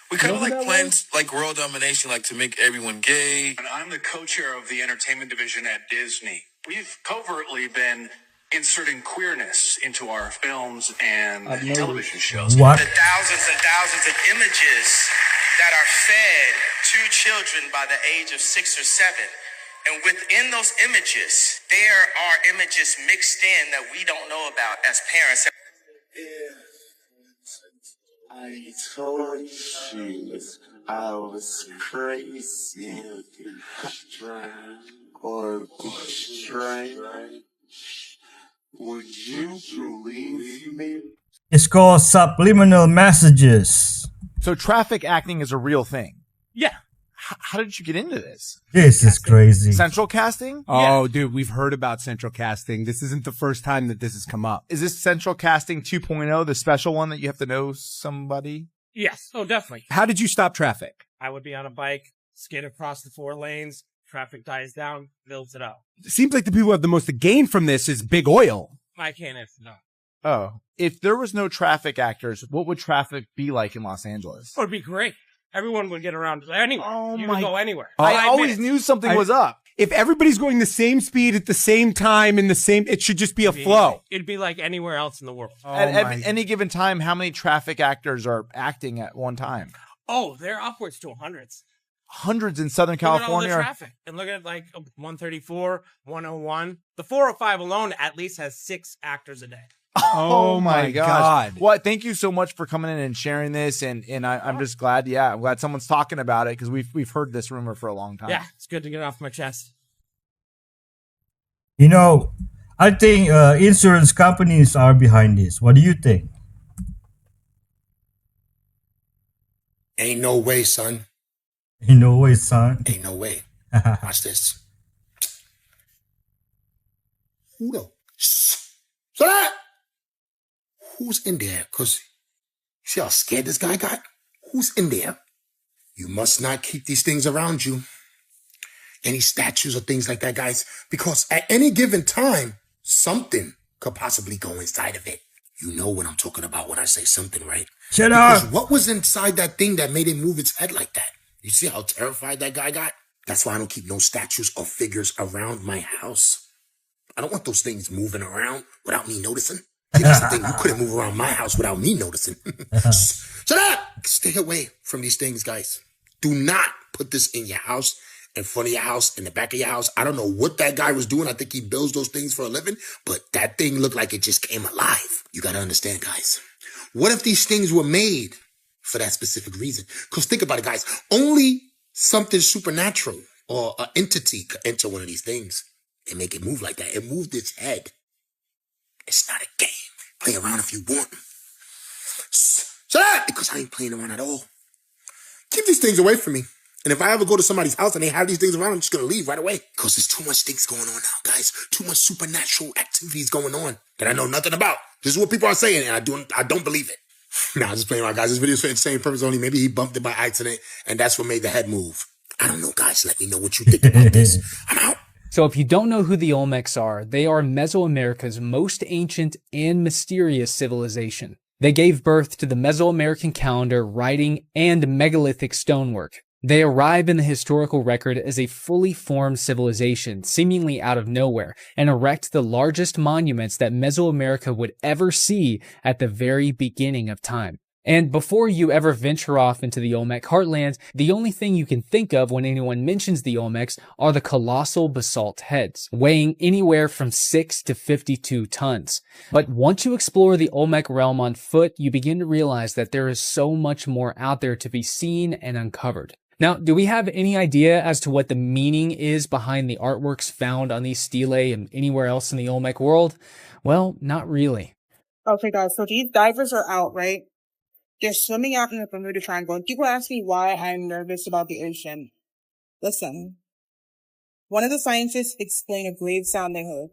we kind of like planned like world domination, like to make everyone gay. And I'm the co-chair of the entertainment division at Disney. We've covertly been inserting queerness into our films and television shows. What? The thousands and thousands of images that are fed to children by the age of 6 or 7. And within those images, there are images mixed in that we don't know about as parents. I told you I was crazy or strange. Would you believe me? It's called subliminal messages. So traffic acting is a real thing. Yeah. How did you get into this? This is crazy. Central casting? Oh, dude, we've heard about central casting. This isn't the first time that this has come up. Is this central casting 2.0, the special one that you have to know somebody? Yes. Oh, definitely. How did you stop traffic? I would be on a bike, skid across the 4 lanes, traffic dies down, builds it up. It seems like the people who have the most to gain from this is big oil. I can't answer that. Oh. If there was no traffic actors, what would traffic be like in Los Angeles? It would be great. Everyone would get around anywhere. Oh, you could go anywhere. I always knew something was up. If everybody's going the same speed at the same time in the same, it should just be a flow. It'd be like anywhere else in the world. At any given time, how many traffic actors are acting at one time? Oh, they're upwards to hundreds. Hundreds in Southern California. Look at all the traffic. And look at like 134, 101. The 405 alone at least has 6 actors a day. Oh my God. Well, thank you so much for coming in and sharing this. And I'm just glad. Yeah, I'm glad someone's talking about it because we've heard this rumor for a long time. Yeah, it's good to get it off my chest. You know, I think insurance companies are behind this. What do you think? Ain't no way, son. Ain't no way, son. Ain't no way. Watch this. Who the? So that? Who's in there? Because see how scared this guy got? Who's in there? You must not keep these things around you. Any statues or things like that, guys. Because at any given time, something could possibly go inside of it. You know what I'm talking about when I say something, right? Shut because up! What was inside that thing that made it move its head like that? You see how terrified that guy got? That's why I don't keep no statues or figures around my house. I don't want those things moving around without me noticing. See, that's the thing. You couldn't move around my house without me noticing. Shut up! Stay away from these things, guys. Do not put this in your house, in front of your house, in the back of your house. I don't know what that guy was doing. I think he builds those things for a living, but that thing looked like it just came alive. You got to understand, guys. What if these things were made for that specific reason? Because think about it, guys. Only something supernatural or an entity could enter one of these things and make it move like that. It moved its head. It's not a game. Play around if you want. Shut up! Because I ain't playing around at all. Keep these things away from me. And if I ever go to somebody's house and they have these things around, I'm just going to leave right away. Because there's too much things going on now, guys. Too much supernatural activities going on that I know nothing about. This is what people are saying, and I don't believe it. Nah, just playing around, guys. This video is for insane purpose only. Maybe he bumped it by accident, and that's what made the head move. I don't know, guys. Let me know what you think about this. I'm out. So if you don't know who the Olmecs are, they are Mesoamerica's most ancient and mysterious civilization. They gave birth to the Mesoamerican calendar, writing, and megalithic stonework. They arrive in the historical record as a fully formed civilization, seemingly out of nowhere, and erect the largest monuments that Mesoamerica would ever see at the very beginning of time. And before you ever venture off into the Olmec heartland, the only thing you can think of when anyone mentions the Olmecs are the colossal basalt heads, weighing anywhere from 6 to 52 tons. But once you explore the Olmec realm on foot, you begin to realize that there is so much more out there to be seen and uncovered. Now, do we have any idea as to what the meaning is behind the artworks found on these stelae and anywhere else in the Olmec world? Well, not really. Okay, guys, so these divers are out, right? They're swimming out in the Bermuda Triangle. And people ask me why I'm nervous about the ocean. Listen, one of the scientists explained a grave sound they heard.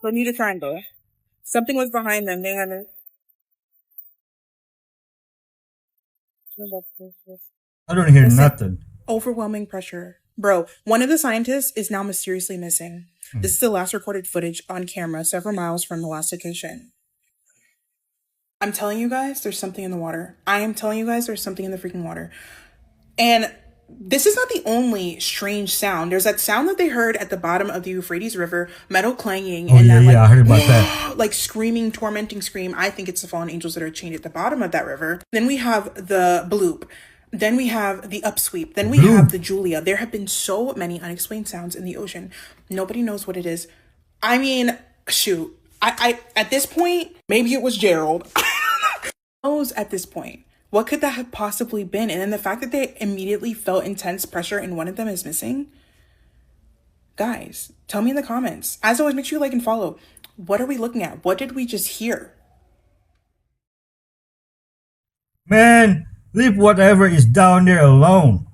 Bermuda Triangle. Something was behind them. They had a... I don't hear nothing. Overwhelming pressure. Bro, one of the scientists is now mysteriously missing. This is the last recorded footage on camera several miles from the last location. I'm telling you guys, there's something in the water. I am telling you guys, there's something in the freaking water. And this is not the only strange sound. There's that sound that they heard at the bottom of the Euphrates River, metal clanging, and that I heard about that. Like screaming, tormenting scream. I think it's the fallen angels that are chained at the bottom of that river. Then we have the bloop. Then we have the upsweep. Then we have the Julia. There have been so many unexplained sounds in the ocean. Nobody knows what it is. I mean, shoot. I at this point, maybe it was Gerald. Knows at this point. What could that have possibly been? And then the fact that they immediately felt intense pressure and one of them is missing. Guys, tell me in the comments. As always, make sure you like and follow. What are we looking at? What did we just hear? Man, leave whatever is down there alone.